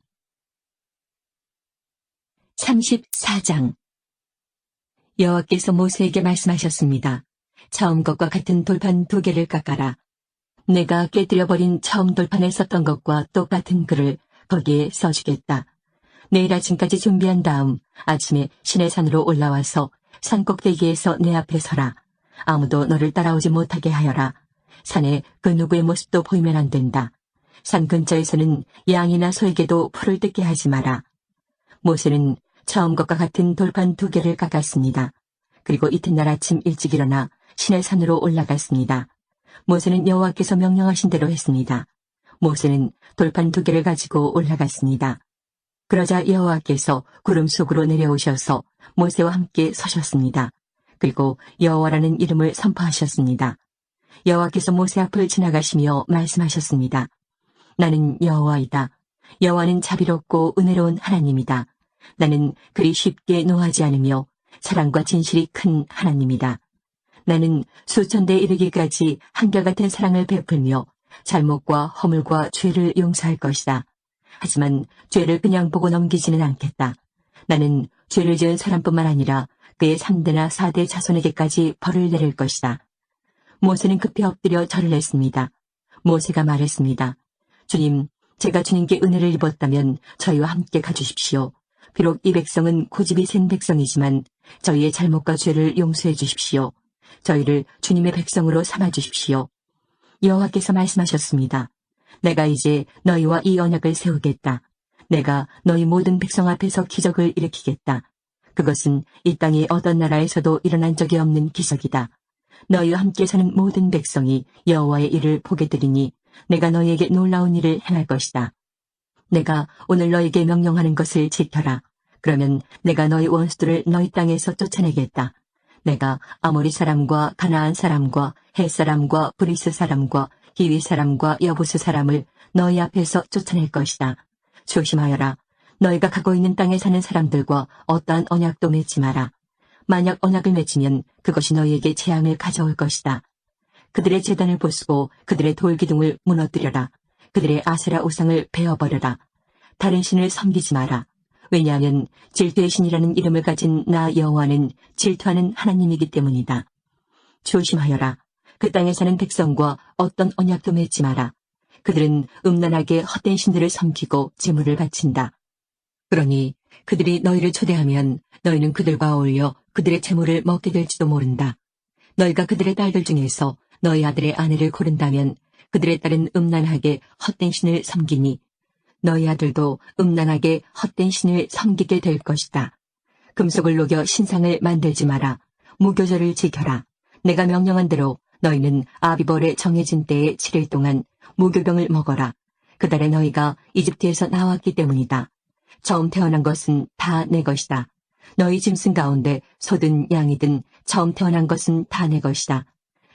34장 여호와께서 모세에게 말씀하셨습니다. 처음 것과 같은 돌판 2개를 깎아라. 내가 깨뜨려버린 처음 돌판에 썼던 것과 똑같은 글을 거기에 써주겠다. 내일 아침까지 준비한 다음 아침에 시내산으로 올라와서 산 꼭대기에서 내 앞에 서라. 아무도 너를 따라오지 못하게 하여라. 산에 그 누구의 모습도 보이면 안 된다. 산 근처에서는 양이나 소에게도 풀을 뜯게 하지 마라. 모세는 처음 것과 같은 돌판 2개를 깎았습니다. 그리고 이튿날 아침 일찍 일어나 시내 산으로 올라갔습니다. 모세는 여호와께서 명령하신 대로 했습니다. 모세는 돌판 2개를 가지고 올라갔습니다. 그러자 여호와께서 구름 속으로 내려오셔서 모세와 함께 서셨습니다. 그리고 여호와라는 이름을 선포하셨습니다. 여호와께서 모세 앞을 지나가시며 말씀하셨습니다. 나는 여호와이다. 여호와는 자비롭고 은혜로운 하나님이다. 나는 그리 쉽게 노하지 않으며 사랑과 진실이 큰 하나님이다. 나는 수천 대 이르기까지 한결같은 사랑을 베풀며 잘못과 허물과 죄를 용서할 것이다. 하지만 죄를 그냥 보고 넘기지는 않겠다. 나는 죄를 지은 사람뿐만 아니라 그의 3대나 4대 자손에게까지 벌을 내릴 것이다. 모세는 급히 엎드려 절을 했습니다. 모세가 말했습니다. 주님, 제가 주님께 은혜를 입었다면 저희와 함께 가주십시오. 비록 이 백성은 고집이 센 백성이지만 저희의 잘못과 죄를 용서해 주십시오. 저희를 주님의 백성으로 삼아 주십시오. 여호와께서 말씀하셨습니다. 내가 이제 너희와 이 언약을 세우겠다. 내가 너희 모든 백성 앞에서 기적을 일으키겠다. 그것은 이 땅의 어떤 나라에서도 일어난 적이 없는 기적이다. 너희와 함께 사는 모든 백성이 여호와의 일을 보게 되리니 내가 너희에게 놀라운 일을 행할 것이다. 내가 오늘 너희에게 명령하는 것을 지켜라. 그러면 내가 너희 원수들을 너희 땅에서 쫓아내겠다. 내가 아모리 사람과 가나안 사람과 헷 사람과 브리스 사람과 히위 사람과 여부스 사람을 너희 앞에서 쫓아낼 것이다. 조심하여라. 너희가 가고 있는 땅에 사는 사람들과 어떠한 언약도 맺지 마라. 만약 언약을 맺으면 그것이 너희에게 재앙을 가져올 것이다. 그들의 제단을 부수고 그들의 돌기둥을 무너뜨려라. 그들의 아세라 우상을 베어버려라. 다른 신을 섬기지 마라. 왜냐하면 질투의 신이라는 이름을 가진 나 여호와는 질투하는 하나님이기 때문이다. 조심하여라. 그 땅에 사는 백성과 어떤 언약도 맺지 마라. 그들은 음란하게 헛된 신들을 섬기고 제물을 바친다. 그러니 그들이 너희를 초대하면 너희는 그들과 어울려 그들의 제물을 먹게 될지도 모른다. 너희가 그들의 딸들 중에서 너희 아들의 아내를 고른다면 그들의 딸은 음란하게 헛된 신을 섬기니 너희 아들도 음란하게 헛된 신을 섬기게 될 것이다. 금속을 녹여 신상을 만들지 마라. 무교절을 지켜라. 내가 명령한 대로 너희는 아비벌의 정해진 때에 7일 동안 무교병을 먹어라. 그달에 너희가 이집트에서 나왔기 때문이다. 처음 태어난 것은 다 내 것이다. 너희 짐승 가운데 소든 양이든 처음 태어난 것은 다 내 것이다.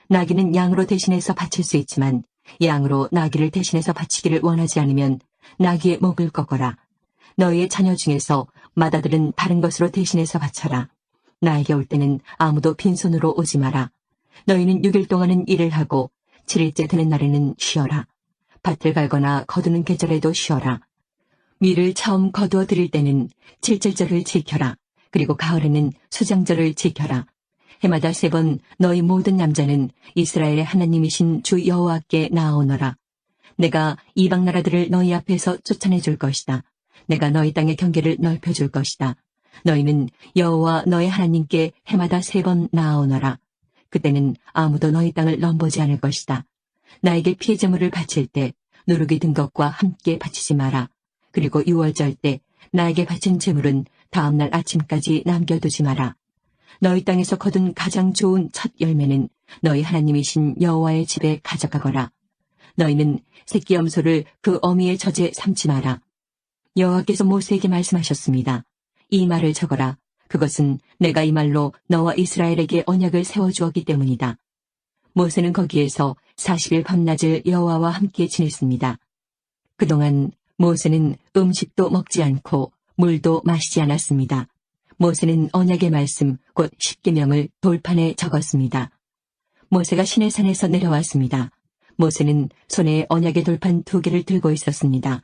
나귀는 양으로 대신해서 바칠 수 있지만 양으로 나귀를 대신해서 바치기를 원하지 않으면 나귀의 목을 꺾어라. 너희의 자녀 중에서 맏아들은 다른 것으로 대신해서 바쳐라. 나에게 올 때는 아무도 빈손으로 오지 마라. 너희는 6일 동안은 일을 하고 7일째 되는 날에는 쉬어라. 밭을 갈거나 거두는 계절에도 쉬어라. 밀을 처음 거두어 드릴 때는 칠칠절을 지켜라. 그리고 가을에는 수장절을 지켜라. 해마다 3번 너희 모든 남자는 이스라엘의 하나님이신 주 여호와께 나아오너라. 내가 이방 나라들을 너희 앞에서 쫓아내 줄 것이다. 내가 너희 땅의 경계를 넓혀 줄 것이다. 너희는 여호와 너희 하나님께 해마다 3번 나아오너라. 그때는 아무도 너희 땅을 넘보지 않을 것이다. 나에게 피의 제물을 바칠 때 누룩이 든 것과 함께 바치지 마라. 그리고 6월절 때 나에게 바친 제물은 다음날 아침까지 남겨두지 마라. 너희 땅에서 거둔 가장 좋은 첫 열매는 너희 하나님이신 여호와의 집에 가져가거라. 너희는 새끼 염소를 그 어미의 젖에 삼지 마라. 여호와께서 모세에게 말씀하셨습니다. 이 말을 적어라. 그것은 내가 이 말로 너와 이스라엘에게 언약을 세워주었기 때문이다. 모세는 거기에서 40일 밤낮을 여호와와 함께 지냈습니다. 그동안 모세는 음식도 먹지 않고 물도 마시지 않았습니다. 모세는 언약의 말씀 곧 십계명을 돌판에 적었습니다. 모세가 시내산에서 내려왔습니다. 모세는 손에 언약의 돌판 2개를 들고 있었습니다.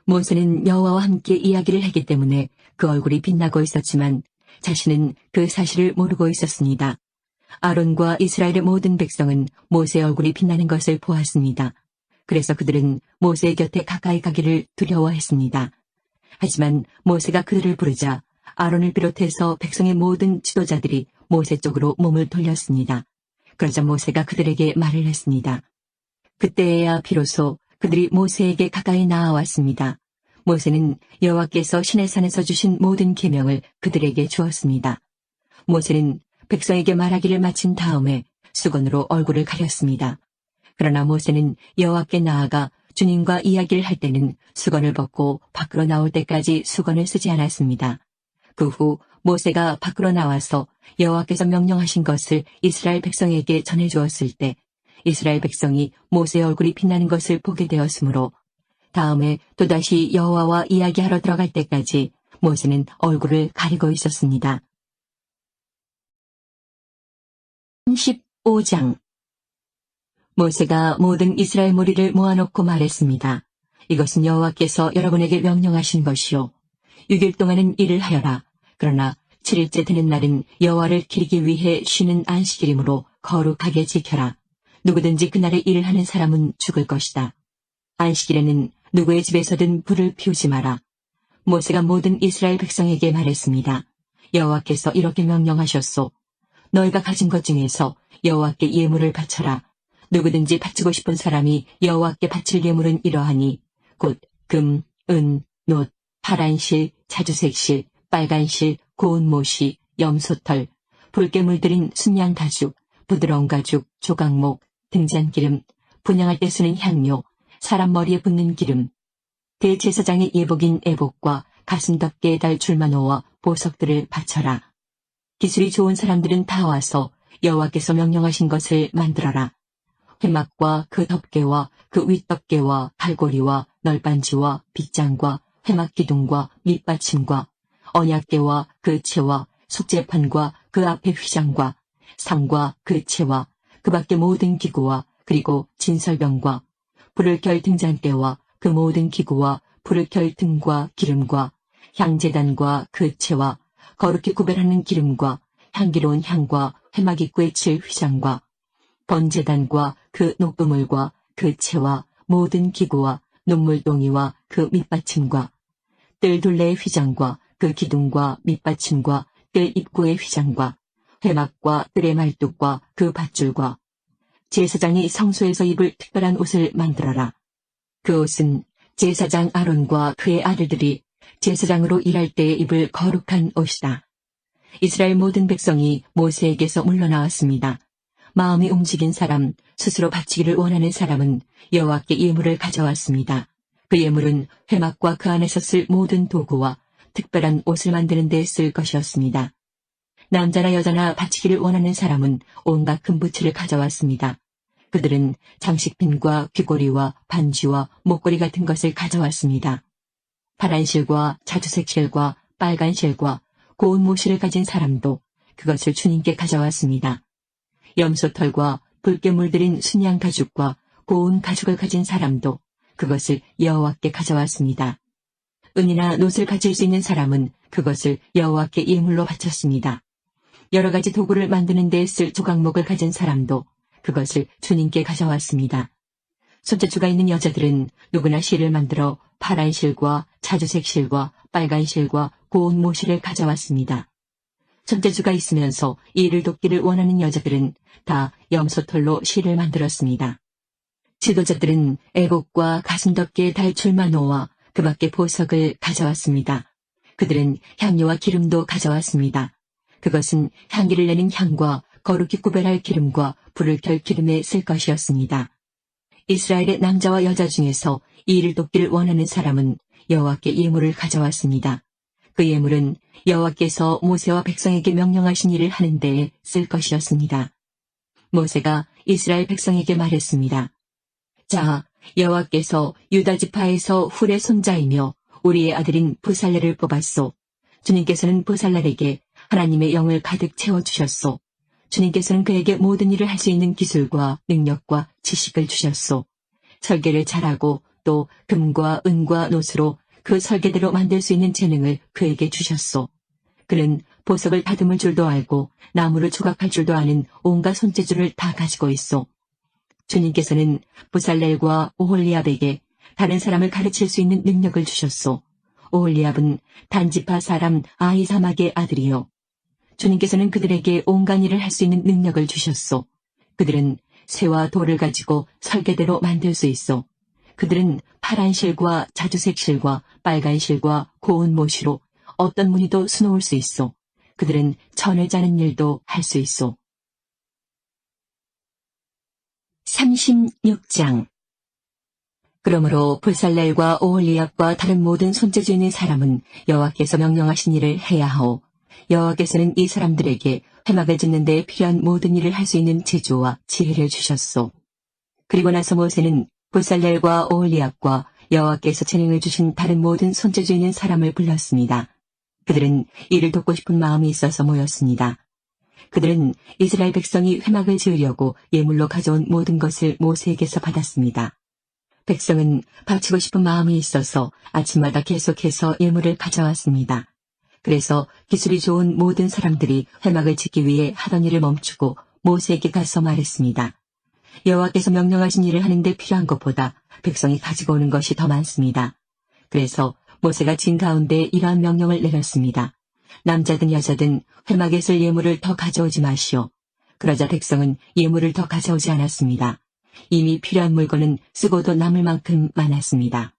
모세는 여호와와 함께 이야기를 하기 때문에 그 얼굴이 빛나고 있었지만 자신은 그 사실을 모르고 있었습니다. 아론과 이스라엘의 모든 백성은 모세의 얼굴이 빛나는 것을 보았습니다. 그래서 그들은 모세의 곁에 가까이 가기를 두려워했습니다. 하지만 모세가 그들을 부르자 아론을 비롯해서 백성의 모든 지도자들이 모세 쪽으로 몸을 돌렸습니다. 그러자 모세가 그들에게 말을 했습니다. 그때에야 비로소 그들이 모세에게 가까이 나아왔습니다. 모세는 여호와께서 시내산에서 주신 모든 계명을 그들에게 주었습니다. 모세는 백성에게 말하기를 마친 다음에 수건으로 얼굴을 가렸습니다. 그러나 모세는 여호와께 나아가 주님과 이야기를 할 때는 수건을 벗고 밖으로 나올 때까지 수건을 쓰지 않았습니다. 그 후 모세가 밖으로 나와서 여호와께서 명령하신 것을 이스라엘 백성에게 전해주었을 때 이스라엘 백성이 모세의 얼굴이 빛나는 것을 보게 되었으므로 다음에 또다시 여호와와 이야기하러 들어갈 때까지 모세는 얼굴을 가리고 있었습니다. 15장 모세가 모든 이스라엘 무리를 모아놓고 말했습니다. 이것은 여호와께서 여러분에게 명령하신 것이요. 6일 동안은 일을 하여라. 그러나 7일째 되는 날은 여호와를 기리기 위해 쉬는 안식일이므로 거룩하게 지켜라. 누구든지 그날에 일을 하는 사람은 죽을 것이다. 안식일에는 누구의 집에서든 불을 피우지 마라. 모세가 모든 이스라엘 백성에게 말했습니다. 여호와께서 이렇게 명령하셨소. 너희가 가진 것 중에서 여호와께 예물을 바쳐라. 누구든지 바치고 싶은 사람이 여호와께 바칠 예물은 이러하니 곧 금, 은, 놋, 파란 실, 자주색 실, 빨간 실, 고운 모시, 염소털, 붉게 물들인 순양 가죽, 부드러운 가죽, 조각목, 등잔기름, 분향할 때 쓰는 향료, 사람 머리에 붓는 기름, 대제사장의 예복인 애복과 가슴 덮개에 달 줄마노와 보석들을 바쳐라. 기술이 좋은 사람들은 다 와서 여호와께서 명령하신 것을 만들어라. 회막과 그 덮개와 그 윗덮개와 갈고리와 널빤지와 빗장과 회막 기둥과 밑받침과 언약궤와 그 채와 속죄판과 그 앞에 휘장과 상과 그 채와 그 밖의 모든 기구와 그리고 진설병과 불을 켤 등잔대와 그 모든 기구와 불을 켤 등과 기름과 향제단과 그 채와 거룩히 구별하는 기름과 향기로운 향과 회막 입구에 칠 휘장과 번제단과 그 녹두물과 그 채와 모든 기구와 눈물동이와 그 밑받침과 뜰 둘레의 휘장과 그 기둥과 밑받침과 뜰 입구의 휘장과 회막과 뜰의 말뚝과 그 밧줄과 제사장이 성소에서 입을 특별한 옷을 만들어라. 그 옷은 제사장 아론과 그의 아들들이 제사장으로 일할 때에 입을 거룩한 옷이다. 이스라엘 모든 백성이 모세에게서 물러나왔습니다. 마음이 움직인 사람, 스스로 바치기를 원하는 사람은 여호와께 예물을 가져왔습니다. 그 예물은 회막과 그 안에서 쓸 모든 도구와 특별한 옷을 만드는 데 쓸 것이었습니다. 남자나 여자나 바치기를 원하는 사람은 온갖 금부치를 가져왔습니다. 그들은 장식핀과 귀고리와 반지와 목걸이 같은 것을 가져왔습니다. 파란 실과 자주색 실과 빨간 실과 고운 모시를 가진 사람도 그것을 주님께 가져왔습니다. 염소털과 붉게 물들인 순양 가죽과 고운 가죽을 가진 사람도 그것을 여호와께 가져왔습니다. 은이나 놋을 가질 수 있는 사람은 그것을 여호와께 예물로 바쳤습니다. 여러 가지 도구를 만드는 데 쓸 조각목을 가진 사람도 그것을 주님께 가져왔습니다. 손재주가 있는 여자들은 누구나 실을 만들어 파란 실과 자주색 실과 빨간 실과 고운 모시를 가져왔습니다. 손재주가 있으면서 이 일을 돕기를 원하는 여자들은 다 염소털로 실을 만들었습니다. 지도자들은 애복과 가슴덮개에 달 줄마노와 그 밖의 보석을 가져왔습니다. 그들은 향료와 기름도 가져왔습니다. 그것은 향기를 내는 향과 거룩히 구별할 기름과 불을 켤 기름에 쓸 것이었습니다. 이스라엘의 남자와 여자 중에서 이 일을 돕기를 원하는 사람은 여호와께 예물을 가져왔습니다. 그 예물은 여호와께서 모세와 백성에게 명령하신 일을 하는 데에 쓸 것이었습니다. 모세가 이스라엘 백성에게 말했습니다. 자, 여호와께서 유다 지파에서 훌의 손자이며 우리의 아들인 부살렐을 뽑았소. 주님께서는 부살렐에게 하나님의 영을 가득 채워주셨소. 주님께서는 그에게 모든 일을 할 수 있는 기술과 능력과 지식을 주셨소. 설계를 잘하고 또 금과 은과 놋으로 그 설계대로 만들 수 있는 재능을 그에게 주셨소. 그는 보석을 다듬을 줄도 알고 나무를 조각할 줄도 아는 온갖 손재주를 다 가지고 있소. 주님께서는 부살렐과 오홀리압에게 다른 사람을 가르칠 수 있는 능력을 주셨소. 오홀리압은 단지파 사람 아히사막의 아들이요. 주님께서는 그들에게 온갖 일을 할 수 있는 능력을 주셨소. 그들은 쇠와 돌을 가지고 설계대로 만들 수 있소. 그들은 파란 실과 자주색 실과 빨간 실과 고운 모시로 어떤 무늬도 수놓을 수 있소. 그들은 천을 짜는 일도 할 수 있소. 36장. 그러므로 불살렐과 오홀리압과 다른 모든 손재주 있는 사람은 여호와께서 명령하신 일을 해야 하오. 여호와께서는 이 사람들에게 회막을 짓는 데 필요한 모든 일을 할 수 있는 재주와 지혜를 주셨소. 그리고 나서 모세는 불살렐과 오홀리압과 여호와께서 재능을 주신 다른 모든 손재주 있는 사람을 불렀습니다. 그들은 이를 돕고 싶은 마음이 있어서 모였습니다. 그들은 이스라엘 백성이 회막을 지으려고 예물로 가져온 모든 것을 모세에게서 받았습니다. 백성은 바치고 싶은 마음이 있어서 아침마다 계속해서 예물을 가져왔습니다. 그래서 기술이 좋은 모든 사람들이 회막을 짓기 위해 하던 일을 멈추고 모세에게 가서 말했습니다. 여호와께서 명령하신 일을 하는데 필요한 것보다 백성이 가지고 오는 것이 더 많습니다. 그래서 모세가 진 가운데 이러한 명령을 내렸습니다. 남자든 여자든 회막에 쓸 예물을 더 가져오지 마시오. 그러자 백성은 예물을 더 가져오지 않았습니다. 이미 필요한 물건은 쓰고도 남을 만큼 많았습니다.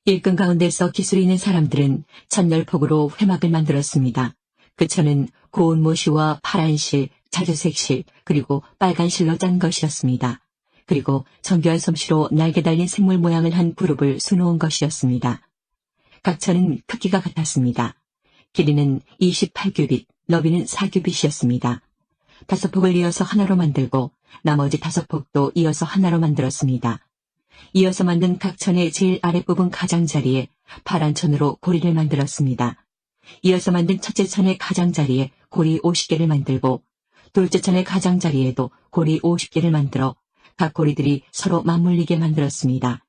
일꾼 가운데서 기술이 있는 사람들은 천열폭으로 회막을 만들었습니다. 그 천은 고운 모시와 파란 실, 자주색 실, 그리고 빨간 실로 짠 것이었습니다. 그리고 정교한 솜씨로 날개 달린 생물 모양을 한 그룹을 수놓은 것이었습니다. 각 천은 크기가 같았습니다. 길이는 28규빗, 너비는 4규빗이었습니다. 5폭을 이어서 하나로 만들고 나머지 5폭도 이어서 하나로 만들었습니다. 이어서 만든 각 천의 제일 아랫부분 가장자리에 파란 천으로 고리를 만들었습니다. 이어서 만든 첫째 천의 가장자리에 고리 50개를 만들고 둘째 천의 가장자리에도 고리 50개를 만들어 각 고리들이 서로 맞물리게 만들었습니다.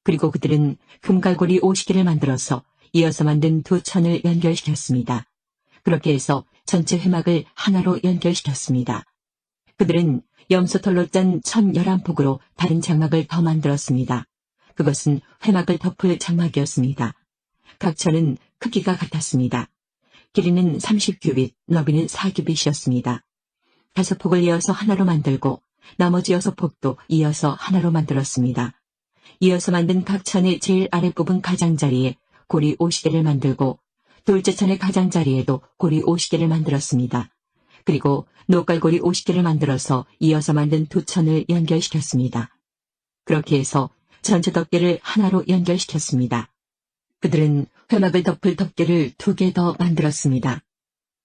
그리고 그들은 금갈고리 50개를 만들어서 이어서 만든 두 천을 연결시켰습니다. 그렇게 해서 전체 회막을 하나로 연결시켰습니다. 그들은 염소털로 짠 1011폭으로 다른 장막을 더 만들었습니다. 그것은 회막을 덮을 장막이었습니다. 각 천은 크기가 같았습니다. 길이는 30규빗, 너비는 4규빗이었습니다. 5폭을 이어서 하나로 만들고 나머지 6폭도 이어서 하나로 만들었습니다. 이어서 만든 각 천의 제일 아랫부분 가장자리에 고리 50개를 만들고 둘째 천의 가장자리에도 고리 50개를 만들었습니다. 그리고 노깔고리 50개를 만들어서 이어서 만든 두 천을 연결시켰습니다. 그렇게 해서 전체 덮개를 하나로 연결시켰습니다. 그들은 회막을 덮을 덮개를 2개 더 만들었습니다.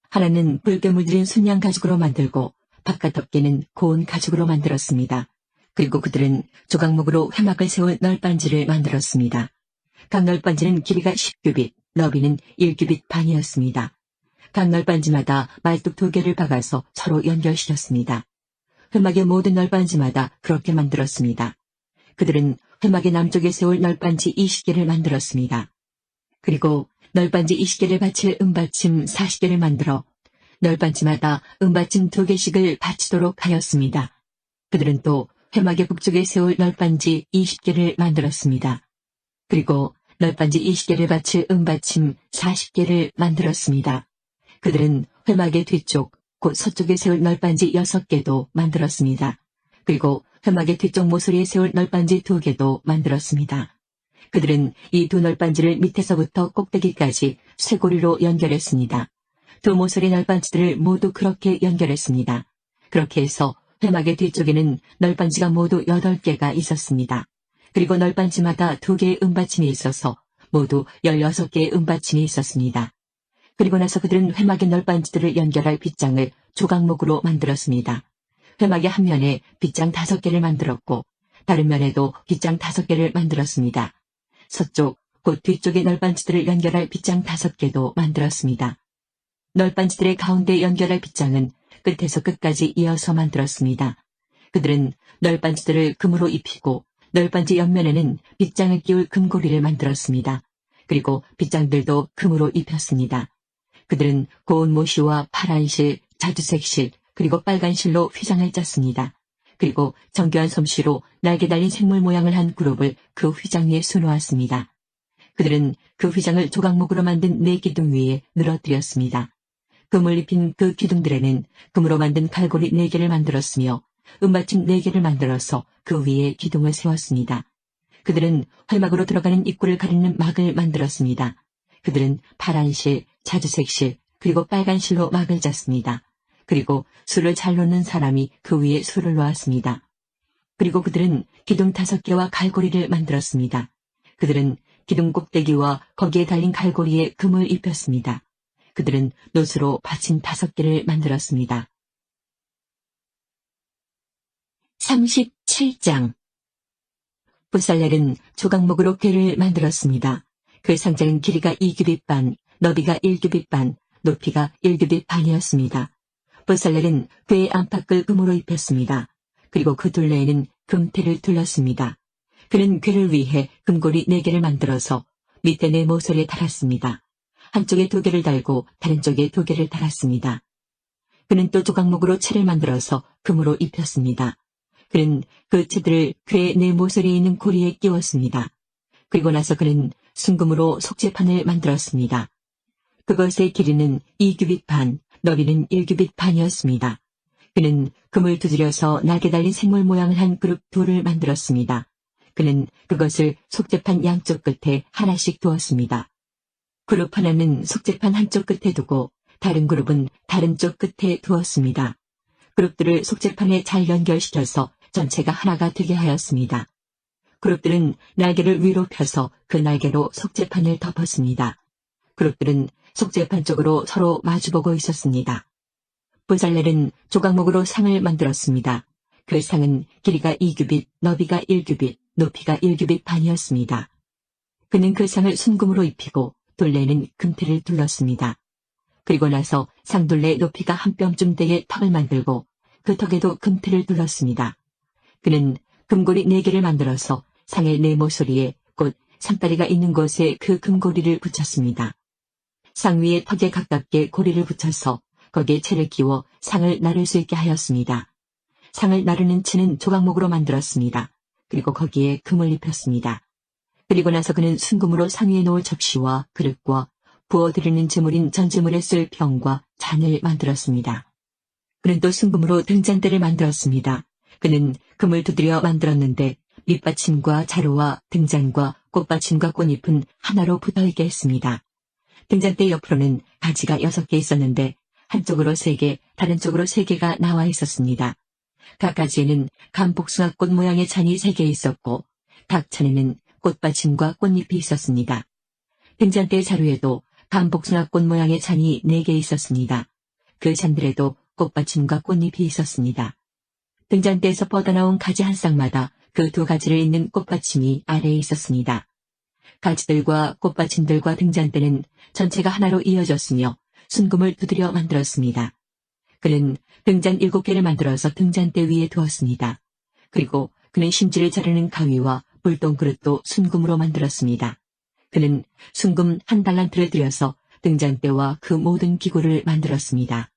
하나는 붉게 물들인 순양 가죽으로 만들고 바깥 덮개는 고운 가죽으로 만들었습니다. 그리고 그들은 조각목으로 회막을 세울 널빤지를 만들었습니다. 각 널빤지는 길이가 10규빗, 너비는 1규빗 반이었습니다. 각 널빤지마다 말뚝 2개를 박아서 서로 연결시켰습니다. 회막의 모든 널빤지마다 그렇게 만들었습니다. 그들은 회막의 남쪽에 세울 널빤지 20개를 만들었습니다. 그리고 널빤지 20개를 받칠 은받침 40개를 만들어 널빤지마다 은받침 2개씩을 받치도록 하였습니다. 그들은 또 회막의 북쪽에 세울 널빤지 20개를 만들었습니다. 그리고 널빤지 20개를 받칠 은받침 40개를 만들었습니다. 그들은 회막의 뒤쪽, 곧 서쪽에 세울 널빤지 6개도 만들었습니다. 그리고 회막의 뒤쪽 모서리에 세울 널빤지 2개도 만들었습니다. 그들은 이 두 널빤지를 밑에서부터 꼭대기까지 쇠고리로 연결했습니다. 두 모서리 널빤지들을 모두 그렇게 연결했습니다. 그렇게 해서 회막의 뒤쪽에는 널빤지가 모두 8개가 있었습니다. 그리고 널빤지마다 2개의 은받침이 있어서 모두 16개의 은받침이 있었습니다. 그리고 나서 그들은 회막의 널빤지들을 연결할 빗장을 조각목으로 만들었습니다. 회막의 한 면에 빗장 5개를 만들었고 다른 면에도 빗장 5개를 만들었습니다. 서쪽, 곧 뒤쪽의 널빤지들을 연결할 빗장 5개도 만들었습니다. 널빤지들의 가운데 연결할 빗장은 끝에서 끝까지 이어서 만들었습니다. 그들은 널빤지들을 금으로 입히고 널빤지 옆면에는 빗장을 끼울 금고리를 만들었습니다. 그리고 빗장들도 금으로 입혔습니다. 그들은 고운 모시와 파란 실, 자주색 실, 그리고 빨간 실로 휘장을 짰습니다. 그리고 정교한 솜씨로 날개 달린 생물 모양을 한 그룹을 그 휘장 위에 수놓았습니다. 그들은 그 휘장을 조각목으로 만든 4기둥 위에 늘어뜨렸습니다. 금을 입힌 그 기둥들에는 금으로 만든 갈고리 4개를 만들었으며 은받침 4개를 만들어서 그 위에 기둥을 세웠습니다. 그들은 회막으로 들어가는 입구를 가리는 막을 만들었습니다. 그들은 파란 실, 자주색 실, 그리고 빨간 실로 막을 짰습니다. 그리고 술을 잘 놓는 사람이 그 위에 술을 놓았습니다. 그리고 그들은 기둥 5개와 갈고리를 만들었습니다. 그들은 기둥 꼭대기와 거기에 달린 갈고리에 금을 입혔습니다. 그들은 노수로 받침 5개를 만들었습니다. 37장. 부살렐은 조각목으로 궤를 만들었습니다. 그 상자는 길이가 2규빗 반, 너비가 1규빗 반, 높이가 1규빗 반이었습니다. 부살렐은 궤의 안팎을 금으로 입혔습니다. 그리고 그 둘레에는 금테를 둘렀습니다. 그는 궤를 위해 금고리 4개를 만들어서 밑에 네 모서리에 달았습니다. 한쪽에 2개를 달고 다른 쪽에 2개를 달았습니다. 그는 또 조각목으로 채를 만들어서 금으로 입혔습니다. 그는 그 채들을 궤의 네 모서리에 있는 고리에 끼웠습니다. 그리고 나서 그는 순금으로 속죄판을 만들었습니다. 그것의 길이는 2규빗 반, 너비는 1규빗 반이었습니다. 그는 금을 두드려서 날개 달린 생물 모양을 한 그룹 2를 만들었습니다. 그는 그것을 속죄판 양쪽 끝에 하나씩 두었습니다. 그룹 하나는 속죄판 한쪽 끝에 두고 다른 그룹은 다른 쪽 끝에 두었습니다. 그룹들을 속죄판에 잘 연결시켜서 전체가 하나가 되게 하였습니다. 그룹들은 날개를 위로 펴서 그 날개로 속죄판을 덮었습니다. 그룹들은 속죄판 쪽으로 서로 마주보고 있었습니다. 부살렐은 조각목으로 상을 만들었습니다. 그 상은 길이가 2규빗, 너비가 1규빗, 높이가 1규빗 반이었습니다. 그는 그 상을 순금으로 입히고 둘레에는 금테를 둘렀습니다. 그리고 나서 상둘레 높이가 한 뼘쯤 되게 턱을 만들고 그 턱에도 금테를 둘렀습니다. 그는 금고리 4개를 만들어서 상의 네 모서리에 곧 상다리가 있는 곳에 그 금고리를 붙였습니다. 상 위에 턱에 가깝게 고리를 붙여서 거기에 채를 끼워 상을 나를 수 있게 하였습니다. 상을 나르는 채는 조각목으로 만들었습니다. 그리고 거기에 금을 입혔습니다. 그리고 나서 그는 순금으로 상 위에 놓을 접시와 그릇과 부어드리는 제물인 전제물에 쓸 병과 잔을 만들었습니다. 그는 또 순금으로 등잔대를 만들었습니다. 그는 금을 두드려 만들었는데 밑받침과 자루와 등잔과 꽃받침과 꽃잎은 하나로 붙어있게 했습니다. 등잔대 옆으로는 가지가 6개 있었는데 한쪽으로 3개, 다른 쪽으로 3개가 나와 있었습니다. 각 가지에는 감복숭아꽃 모양의 잔이 3개 있었고 각 잔에는 꽃받침과 꽃잎이 있었습니다. 등잔대 자루에도 감복숭아꽃 모양의 잔이 4개 있었습니다. 그 잔들에도 꽃받침과 꽃잎이 있었습니다. 등잔대에서 뻗어나온 가지 한 쌍마다 그 2가지를 잇는 꽃받침이 아래에 있었습니다. 가지들과 꽃받침들과 등잔대는 전체가 하나로 이어졌으며 순금을 두드려 만들었습니다. 그는 등잔 7개를 만들어서 등잔대 위에 두었습니다. 그리고 그는 심지를 자르는 가위와 불똥 그릇도 순금으로 만들었습니다. 그는 순금 1달란트를 들여서 등잔대와 그 모든 기구를 만들었습니다.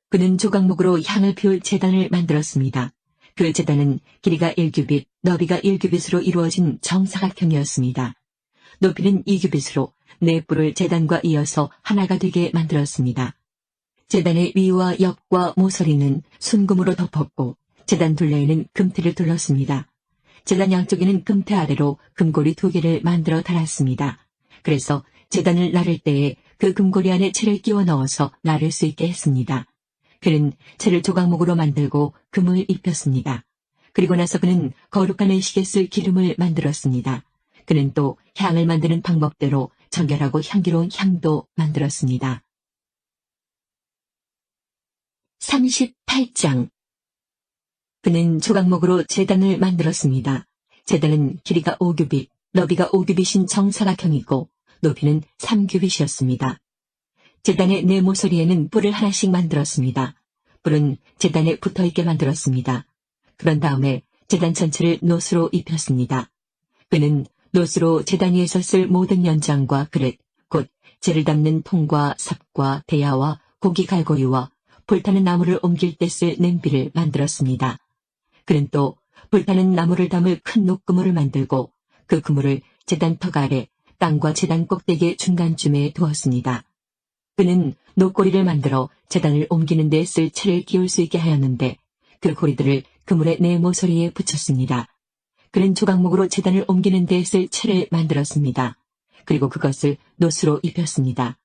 그는 조각목으로 향을 피울 제단을 만들었습니다. 그 제단은 길이가 1규빗, 너비가 1규빗으로 이루어진 정사각형이었습니다. 높이는 2규빗으로 네 뿔을 제단과 이어서 하나가 되게 만들었습니다. 제단의 위와 옆과 모서리는 순금으로 덮었고 제단 둘레에는 금테를 둘렀습니다. 제단 양쪽에는 금테 아래로 금고리 2개를 만들어 달았습니다. 그래서 제단을 나를 때에 그 금고리 안에 채를 끼워 넣어서 나를 수 있게 했습니다. 그는 채를 조각목으로 만들고 금을 입혔습니다. 그리고 나서 그는 거룩한 의식에 쓸 기름을 만들었습니다. 그는 또 향을 만드는 방법대로 정결하고 향기로운 향도 만들었습니다. 38장. 그는 조각목으로 제단을 만들었습니다. 제단은 길이가 5규빗, 너비가 5규빗인 정사각형이고 높이는 3규빗이었습니다. 제단의 네 모서리에는 뿔을 하나씩 만들었습니다. 뿔은 제단에 붙어있게 만들었습니다. 그런 다음에 제단 전체를 노수로 입혔습니다. 그는 노수로 제단 위에서 쓸 모든 연장과 그릇, 곧 재를 담는 통과 삽과 대야와 고기 갈고리와 불타는 나무를 옮길 때 쓸 냄비를 만들었습니다. 그는 또 불타는 나무를 담을 큰 녹그물을 만들고 그 그물을 제단 턱 아래 땅과 제단 꼭대기 중간쯤에 두었습니다. 그는 녹고리를 만들어 제단을 옮기는 데 쓸 채를 끼울 수 있게 하였는데 그 고리들을 그물의 네 모서리에 붙였습니다. 그는 조각목으로 제단을 옮기는 데 쓸 채를 만들었습니다. 그리고 그것을 노수로 입혔습니다.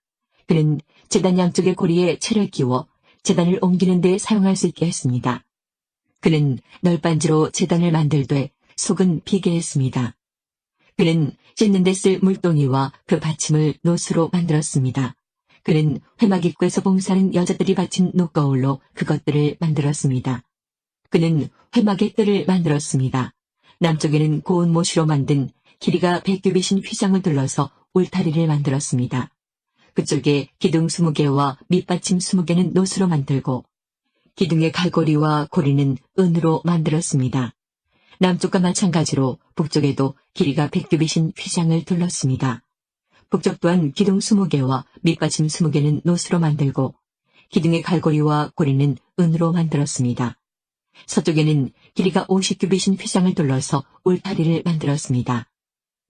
그는 제단 양쪽의 고리에 채를 끼워 제단을 옮기는 데 사용할 수 있게 했습니다. 그는 널빤지로 제단을 만들되 속은 비게 했습니다. 그는 씻는 데 쓸 물동이와 그 받침을 노수로 만들었습니다. 그는 회막 입구에서 봉사하는 여자들이 받친 노거울로 그것들을 만들었습니다. 그는 회막의 뜰을 만들었습니다. 남쪽에는 고운 모시로 만든 길이가 100규빗인 휘장을 둘러서 울타리를 만들었습니다. 그쪽에 기둥 20개와 밑받침 20개는 노수로 만들고 기둥의 갈고리와 고리는 은으로 만들었습니다. 남쪽과 마찬가지로 북쪽에도 길이가 100규빗인 휘장을 둘렀습니다. 북쪽 또한 기둥 20개와 밑받침 20개는 노수로 만들고 기둥의 갈고리와 고리는 은으로 만들었습니다. 서쪽에는 길이가 50규빗인 휘장을 둘러서 울타리를 만들었습니다.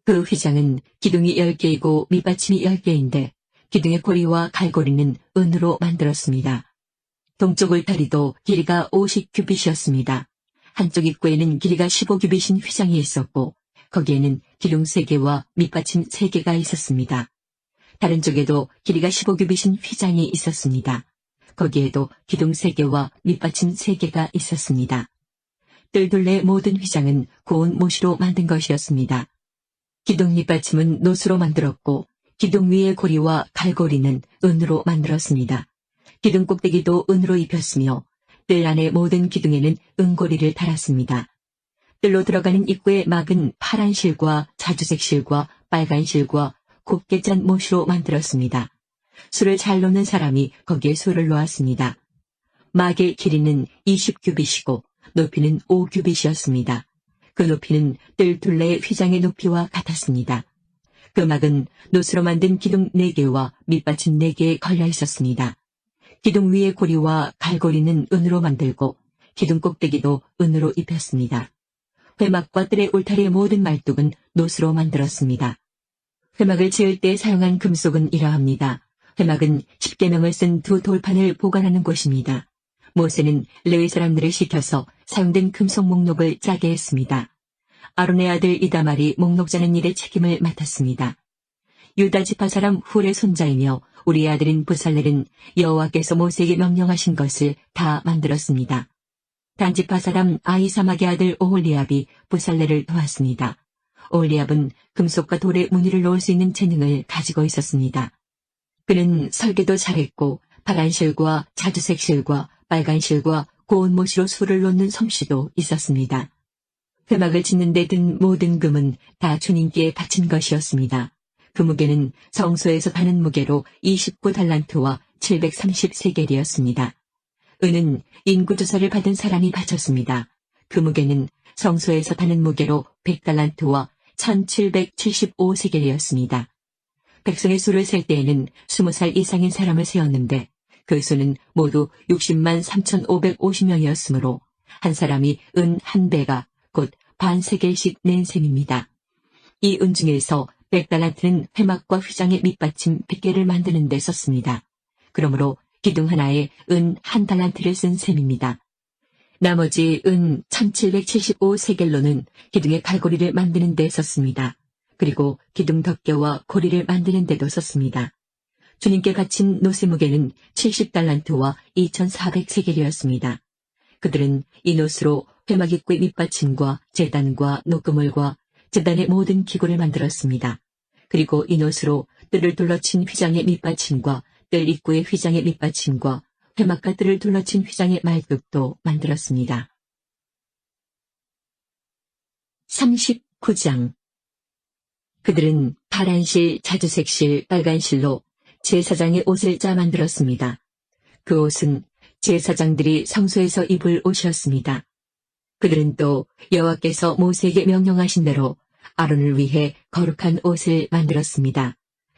그 휘장은 기둥이 10개이고 밑받침이 10개인데 기둥의 고리와 갈고리는 은으로 만들었습니다. 동쪽 울타리도 길이가 50규빗이었습니다. 한쪽 입구에는 길이가 15규빗인 휘장이 있었고 거기에는 기둥 3개와 밑받침 3개가 있었습니다. 다른 쪽에도 길이가 15규빗인 휘장이 있었습니다. 거기에도 기둥 3개와 밑받침 3개가 있었습니다. 뜰 둘레의 모든 휘장은 고운 모시로 만든 것이었습니다. 기둥 밑받침은 노수로 만들었고 기둥 위의 고리와 갈고리는 은으로 만들었습니다. 기둥 꼭대기도 은으로 입혔으며 뜰 안의 모든 기둥에는 은고리를 달았습니다. 뜰로 들어가는 입구의 막은 파란 실과 자주색 실과 빨간 실과 곱게 짠 모시로 만들었습니다. 술을 잘 놓는 사람이 거기에 술을 놓았습니다. 막의 길이는 20규빗이고 높이는 5규빗이었습니다. 그 높이는 뜰 둘레의 휘장의 높이와 같았습니다. 그 막은 노수로 만든 기둥 4개와 밑받침 4개에 걸려 있었습니다. 기둥 위의 고리와 갈고리는 은으로 만들고 기둥 꼭대기도 은으로 입혔습니다. 회막과 뜰의 울타리의 모든 말뚝은 노수로 만들었습니다. 회막을 지을 때 사용한 금속은 이러합니다. 회막은 10계명을 쓴 2 돌판을 보관하는 곳입니다. 모세는 레위 사람들을 시켜서 사용된 금속 목록을 짜게 했습니다. 아론의 아들 이다말이 목록 짜는 일의 책임을 맡았습니다. 유다 지파 사람 훌의 손자이며 우리의 아들인 부살렐은 여호와께서 모세에게 명령하신 것을 다 만들었습니다. 단 지파 사람 아히사막의 아들 오홀리압이 부살렐을 도왔습니다. 오홀리압은 금속과 돌에 무늬를 놓을 수 있는 재능을 가지고 있었습니다. 그는 설계도 잘했고 파란 실과 자주색 실과 빨간 실과 고운 모시로 술을 놓는 솜씨도 있었습니다. 회막을 짓는 데 든 모든 금은 다 주님께 바친 것이었습니다. 그 무게는 성소에서 다는 무게로 29달란트와 730세겔이었습니다. 은은 인구조사를 받은 사람이 바쳤습니다. 그 무게는 성소에서 다는 무게로 100달란트와 1775세겔이었습니다. 백성의 수를 셀 때에는 20살 이상인 사람을 세었는데 그 수는 모두 60만 3,550명이었으므로 한 사람이 은 한 배가 곧 반세겔씩 낸 셈입니다. 이 은 중에서 100달란트는 회막과 휘장의 밑받침 100개를 만드는 데 썼습니다. 그러므로 기둥 하나에 은 1달란트를 쓴 셈입니다. 나머지 은 1775세겔로는 기둥의 갈고리를 만드는 데 썼습니다. 그리고 기둥 덮개와 고리를 만드는 데도 썼습니다. 주님께 바친 노새 무게는 70달란트와 2400세겔이었습니다. 그들은 이 노스로 회막 입구의 밑받침과 제단과 녹그물과 제단의 모든 기구를 만들었습니다. 그리고 이 노스로 뜰을 둘러친 휘장의 밑받침과 뜰 입구의 휘장의 밑받침과 회막과 뜰을 둘러친 휘장의 말뚝도 만들었습니다. 39장 그들은 파란 실, 자주색 실, 빨간 실로 제사장의 옷을 짜 만들었습니다. 그 옷은 제사장들이 성소에서 입을 옷이었습니다. 그들은 또 여호와께서 모세에게 명령하신 대로 아론을 위해 거룩한 옷을 만들었습니다.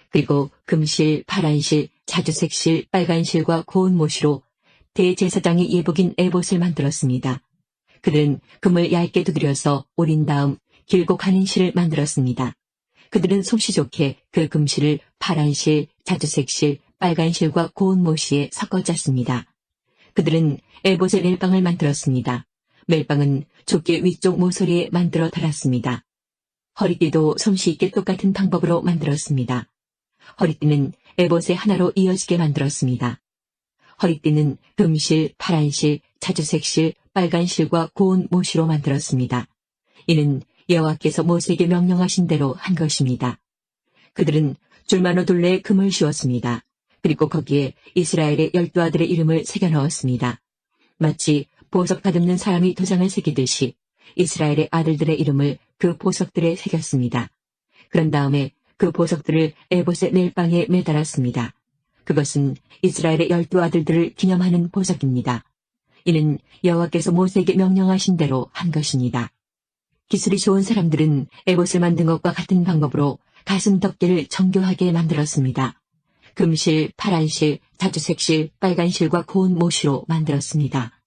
그리고 금실, 파란실, 자주색실, 빨간실과 고운 모시로 대제사장의 예복인 에봇을 만들었습니다. 그들은 금을 얇게 두드려서 오린 다음 길고 가는 실을 만들었습니다. 그들은 솜씨 좋게 그 금실을 파란실, 자주색실, 빨간실과 고운 모시에 섞어 짰습니다. 그들은 에봇의 멜빵을 만들었습니다. 멜빵은 좁게 위쪽 모서리에 만들어 달았습니다. 허리띠도 솜씨 있게 똑같은 방법으로 만들었습니다. 허리띠는 에봇의 하나로 이어지게 만들었습니다. 허리띠는 금실, 파란실, 자주색실, 빨간실과 고운 모시로 만들었습니다. 이는 여호와께서 모세에게 명령하신 대로 한 것입니다. 그들은 줄만호 둘레에 금을 씌웠습니다. 그리고 거기에 이스라엘의 12아들의 이름을 새겨 넣었습니다. 마치 보석 다듬는 사람이 도장을 새기듯이 이스라엘의 아들들의 이름을 그 보석들에 새겼습니다. 그런 다음에 그 보석들을 에봇의 멜빵에 매달았습니다. 그것은 이스라엘의 12아들들을 기념하는 보석입니다. 이는 여호와께서 모세에게 명령하신 대로 한 것입니다. 기술이 좋은 사람들은 에봇을 만든 것과 같은 방법으로 가슴 덮개를 정교하게 만들었습니다. 금실, 파란실, 자주색실, 빨간실과 고운 모시로 만들었습니다.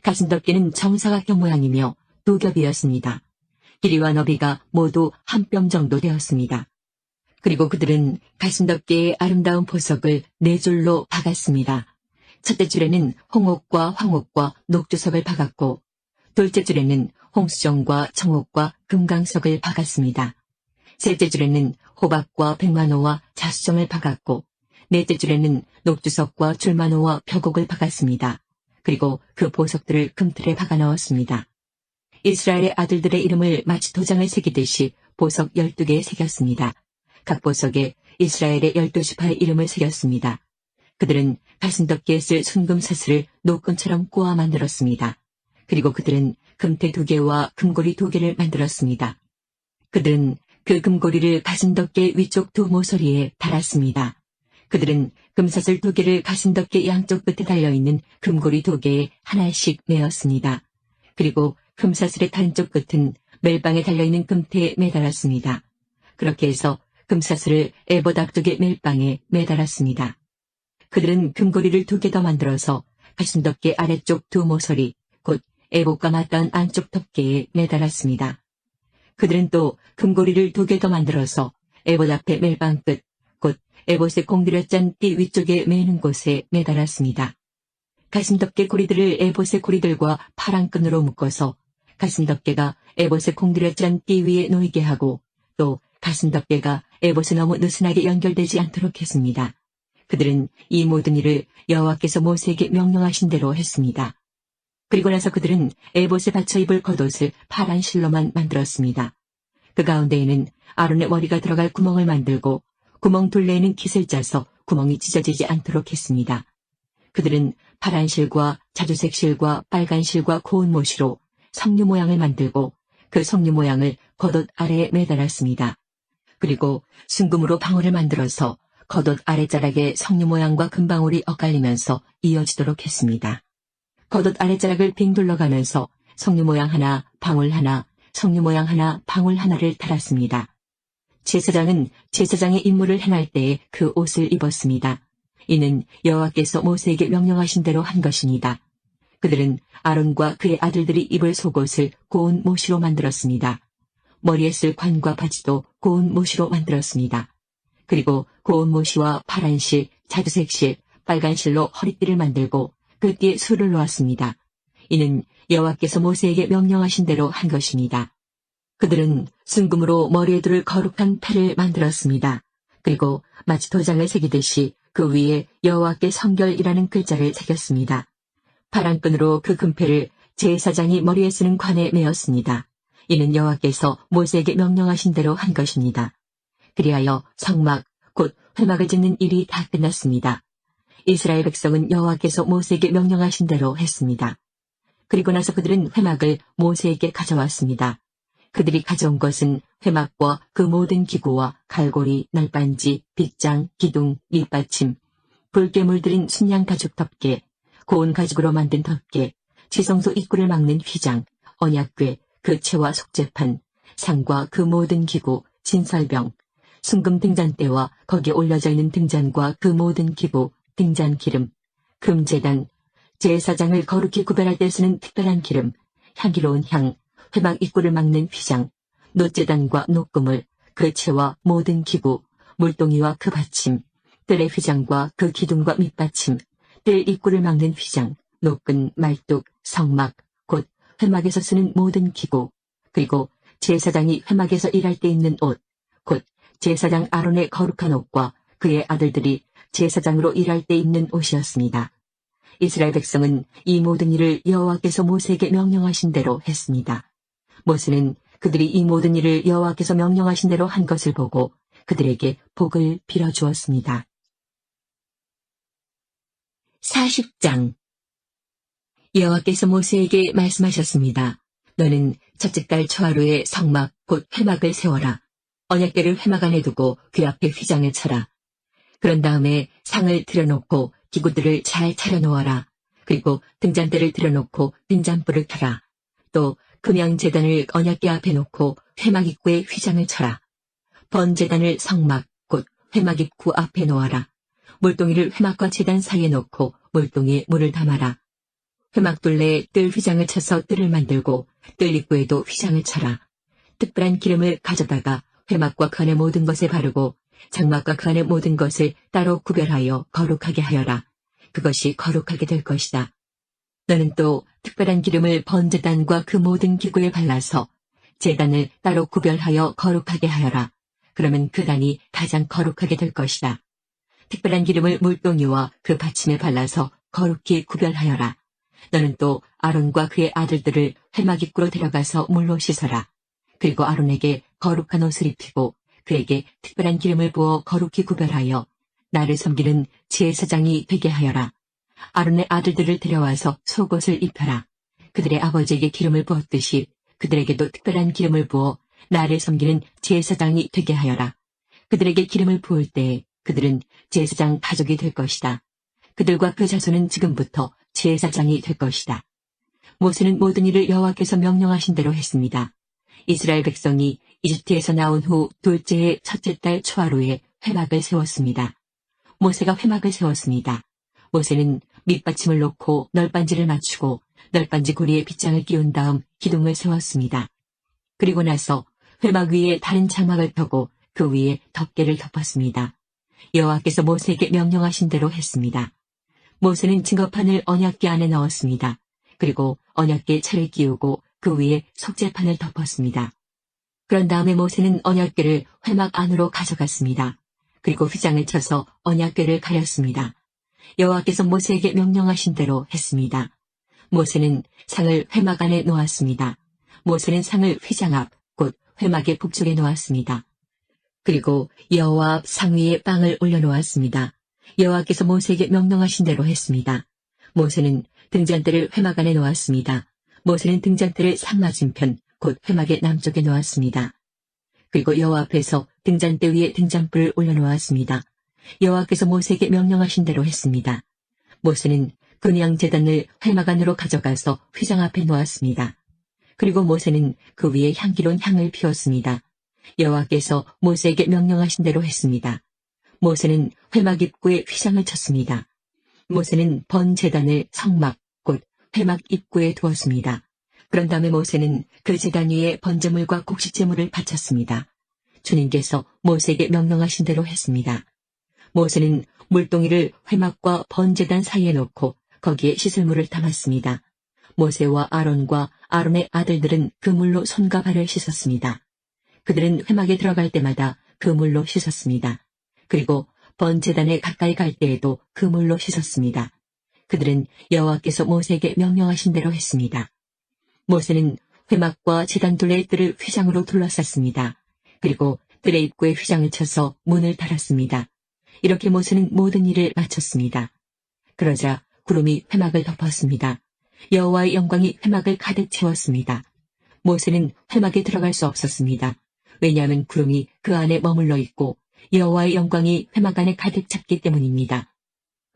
가슴 덮개는 정사각형 모양이며 두 겹이었습니다. 길이와 너비가 모두 한 뼘 정도 되었습니다. 그리고 그들은 가슴 덮개의 아름다운 보석을 4줄로 박았습니다. 첫째 줄에는 홍옥과 황옥과 녹주석을 박았고 둘째 줄에는 홍수정과 청옥과 금강석을 박았습니다. 셋째 줄에는 호박과 백만호와 자수정을 박았고 넷째 줄에는 녹주석과 줄만호와 벽옥을 박았습니다. 그리고 그 보석들을 금틀에 박아 넣었습니다. 이스라엘의 아들들의 이름을 마치 도장을 새기듯이 보석 12개에 새겼습니다. 각 보석에 이스라엘의 12지파의 이름을 새겼습니다. 그들은 가슴덮개에 쓸 순금 사슬을 노끈처럼 꼬아 만들었습니다. 그리고 그들은 금태 2개와 금고리 2개를 만들었습니다. 그들은 그 금고리를 가슴덮개 위쪽 두 모서리에 달았습니다. 그들은 금사슬 2개를 가슴덮개 양쪽 끝에 달려있는 금고리 2개에 하나씩 메었습니다. 그리고 금사슬의 다른 쪽 끝은 멜빵에 달려있는 금태에 매달았습니다. 그렇게 해서 금사슬을 에봇 앞쪽의 멜빵에 매달았습니다. 그들은 금고리를 2개 더 만들어서 가슴덮개 아래쪽 두 모서리, 곧 에봇과 맞닿은 안쪽 덮개에 매달았습니다. 그들은 또 금고리를 2개 더 만들어서 에봇 앞의 멜빵 끝, 곧 에봇의 공들여 짠 띠 위쪽에 매는 곳에 매달았습니다. 가슴덮개 고리들을 에봇의 고리들과 파란 끈으로 묶어서 가슴덮개가 에봇의 공들여 짠 띠 위에 놓이게 하고 또 가슴덮개가 에봇에 너무 느슨하게 연결되지 않도록 했습니다. 그들은 이 모든 일을 여호와께서 모세에게 명령하신 대로 했습니다. 그리고 나서 그들은 에봇에 받쳐 입을 겉옷을 파란 실로만 만들었습니다. 그 가운데에는 아론의 머리가 들어갈 구멍을 만들고 구멍 둘레에는 깃을 짜서 구멍이 찢어지지 않도록 했습니다. 그들은 파란 실과 자주색 실과 빨간 실과 고운 모시로 석류 모양을 만들고 그 석류 모양을 겉옷 아래에 매달았습니다. 그리고 순금으로 방울을 만들어서 겉옷 아래자락에 석류 모양과 금방울이 엇갈리면서 이어지도록 했습니다. 겉옷 아래자락을 빙 둘러가면서 석류 모양 하나, 방울 하나, 석류 모양 하나, 방울 하나를 달았습니다. 제사장은 제사장의 임무를 행할 때에 그 옷을 입었습니다. 이는 여호와께서 모세에게 명령하신 대로 한 것입니다. 그들은 아론과 그의 아들들이 입을 속옷을 고운 모시로 만들었습니다. 머리에 쓸 관과 바지도 고운 모시로 만들었습니다. 그리고 고운 모시와 파란 실, 자주색 실, 빨간 실로 허리띠를 만들고 그 띠에 술을 놓았습니다. 이는 여호와께서 모세에게 명령하신 대로 한 것입니다. 그들은 순금으로 머리에 둘 거룩한 패를 만들었습니다. 그리고 마치 도장을 새기듯이 그 위에 여호와께 성결이라는 글자를 새겼습니다. 파란 끈으로 그 금패를 제사장이 머리에 쓰는 관에 메었습니다. 이는 여호와께서 모세에게 명령하신 대로 한 것입니다. 그리하여 성막, 곧 회막을 짓는 일이 다 끝났습니다. 이스라엘 백성은 여호와께서 모세에게 명령하신 대로 했습니다. 그리고 나서 그들은 회막을 모세에게 가져왔습니다. 그들이 가져온 것은 회막과 그 모든 기구와 갈고리, 널빤지, 빗장, 기둥, 밑받침, 붉게 물들인 순양 가죽 덮개, 고운 가죽으로 만든 덮개, 지성소 입구를 막는 휘장, 언약궤, 그 채와 속죄판, 상과 그 모든 기구, 진설병, 순금 등잔대와 거기에 올려져 있는 등잔과 그 모든 기구, 등잔 기름, 금제단, 제사장을 거룩히 구별할 때 쓰는 특별한 기름, 향기로운 향, 회막 입구를 막는 휘장, 놋제단과 놋금을, 그 채와 모든 기구, 물동이와 그 받침, 뜰의 휘장과 그 기둥과 밑받침, 뜰 입구를 막는 휘장, 노끈, 말뚝, 성막, 곧 회막에서 쓰는 모든 기구, 그리고 제사장이 회막에서 일할 때 입는 옷, 곧 제사장 아론의 거룩한 옷과 그의 아들들이 제사장으로 일할 때 입는 옷이었습니다. 이스라엘 백성은 이 모든 일을 여호와께서 모세에게 명령하신 대로 했습니다. 모세는 그들이 이 모든 일을 여호와께서 명령하신 대로 한 것을 보고 그들에게 복을 빌어주었습니다. 40장. 여호와께서 모세에게 말씀하셨습니다. 너는 첫째 달 초하루에 성막 곧 회막을 세워라. 언약궤를 회막 안에 두고 그 앞에 휘장을 쳐라. 그런 다음에 상을 들여놓고 기구들을 잘 차려놓아라. 그리고 등잔대를 들여놓고 등잔불을 켜라. 또 금양제단을 언약궤 앞에 놓고 회막 입구에 휘장을 쳐라. 번제단을 성막 곧 회막 입구 앞에 놓아라. 물동이를 회막과 제단 사이에 놓고 물동이에 물을 담아라. 회막 둘레에 뜰 휘장을 쳐서 뜰을 만들고 뜰 입구에도 휘장을 쳐라. 특별한 기름을 가져다가 회막과 그 안의 모든 것에 바르고 장막과 그 안의 모든 것을 따로 구별하여 거룩하게 하여라. 그것이 거룩하게 될 것이다. 너는 또 특별한 기름을 번제단과 그 모든 기구에 발라서 제단을 따로 구별하여 거룩하게 하여라. 그러면 그 단이 가장 거룩하게 될 것이다. 특별한 기름을 물동이와 그 받침에 발라서 거룩히 구별하여라. 너는 또 아론과 그의 아들들을 회막 입구로 데려가서 물로 씻어라. 그리고 아론에게 거룩한 옷을 입히고 그에게 특별한 기름을 부어 거룩히 구별하여 나를 섬기는 제사장이 되게 하여라. 아론의 아들들을 데려와서 속옷을 입혀라. 그들의 아버지에게 기름을 부었듯이 그들에게도 특별한 기름을 부어 나를 섬기는 제사장이 되게 하여라. 그들에게 기름을 부을 때에 그들은 제사장 가족이 될 것이다. 그들과 그 자손은 지금부터 제사장이 될 것이다. 모세는 모든 일을 여호와께서 명령하신 대로 했습니다. 이스라엘 백성이 이집트에서 나온 후 둘째의 첫째 달 초하루에 회막을 세웠습니다. 모세가 회막을 세웠습니다. 모세는 밑받침을 놓고 널빤지를 맞추고 널빤지 고리에 빗장을 끼운 다음 기둥을 세웠습니다. 그리고 나서 회막 위에 다른 장막을 펴고 그 위에 덮개를 덮었습니다. 여호와께서 모세에게 명령하신 대로 했습니다. 모세는 증거판을 언약궤 안에 넣었습니다. 그리고 언약궤에 차를 끼우고 그 위에 속죄판을 덮었습니다. 그런 다음에 모세는 언약궤를 회막 안으로 가져갔습니다. 그리고 휘장을 쳐서 언약궤를 가렸습니다. 여호와께서 모세에게 명령하신 대로 했습니다. 모세는 상을 회막 안에 놓았습니다. 모세는 상을 휘장 앞, 곧 회막의 북쪽에 놓았습니다. 그리고 여호와 앞 상 위에 빵을 올려놓았습니다. 여호와께서 모세에게 명령하신 대로 했습니다. 모세는 등잔대를 회막 안에 놓았습니다. 모세는 등잔대를 상 맞은편, 곧 회막의 남쪽에 놓았습니다. 그리고 여호와 앞에서 등잔대 위에 등잔불을 올려놓았습니다. 여호와께서 모세에게 명령하신 대로 했습니다. 모세는 금양제단을 회막 안으로 가져가서 휘장 앞에 놓았습니다. 그리고 모세는 그 위에 향기로운 향을 피웠습니다. 여호와께서 모세에게 명령하신 대로 했습니다. 모세는 회막 입구에 휘장을 쳤습니다. 모세는 번제단을 성막, 곧 회막 입구에 두었습니다. 그런 다음에 모세는 그 제단 위에 번제물과 곡식제물을 바쳤습니다. 주님께서 모세에게 명령하신 대로 했습니다. 모세는 물동이를 회막과 번제단 사이에 놓고 거기에 씻을 물을 담았습니다. 모세와 아론과 아론의 아들들은 그 물로 손과 발을 씻었습니다. 그들은 회막에 들어갈 때마다 그 물로 씻었습니다. 그리고 번제단에 가까이 갈 때에도 그 물로 씻었습니다. 그들은 여호와께서 모세에게 명령하신 대로 했습니다. 모세는 회막과 제단 둘레의 뜰을 휘장으로 둘러쌌습니다. 그리고 뜰의 입구에 휘장을 쳐서 문을 달았습니다. 이렇게 모세는 모든 일을 마쳤습니다. 그러자 구름이 회막을 덮었습니다. 여호와의 영광이 회막을 가득 채웠습니다. 모세는 회막에 들어갈 수 없었습니다. 왜냐하면 구름이 그 안에 머물러 있고 여호와의 영광이 회막 안에 가득 찼기 때문입니다.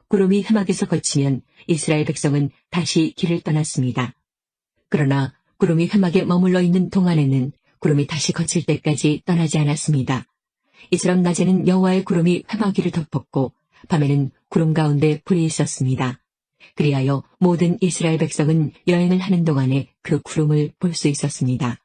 구름이 회막에서 거치면 이스라엘 백성은 다시 길을 떠났습니다. 그러나 구름이 회막에 머물러 있는 동안에는 구름이 다시 거칠 때까지 떠나지 않았습니다. 이처럼 낮에는 여호와의 구름이 회막 위를 덮었고 밤에는 구름 가운데 불이 있었습니다. 그리하여 모든 이스라엘 백성은 여행을 하는 동안에 그 구름을 볼 수 있었습니다.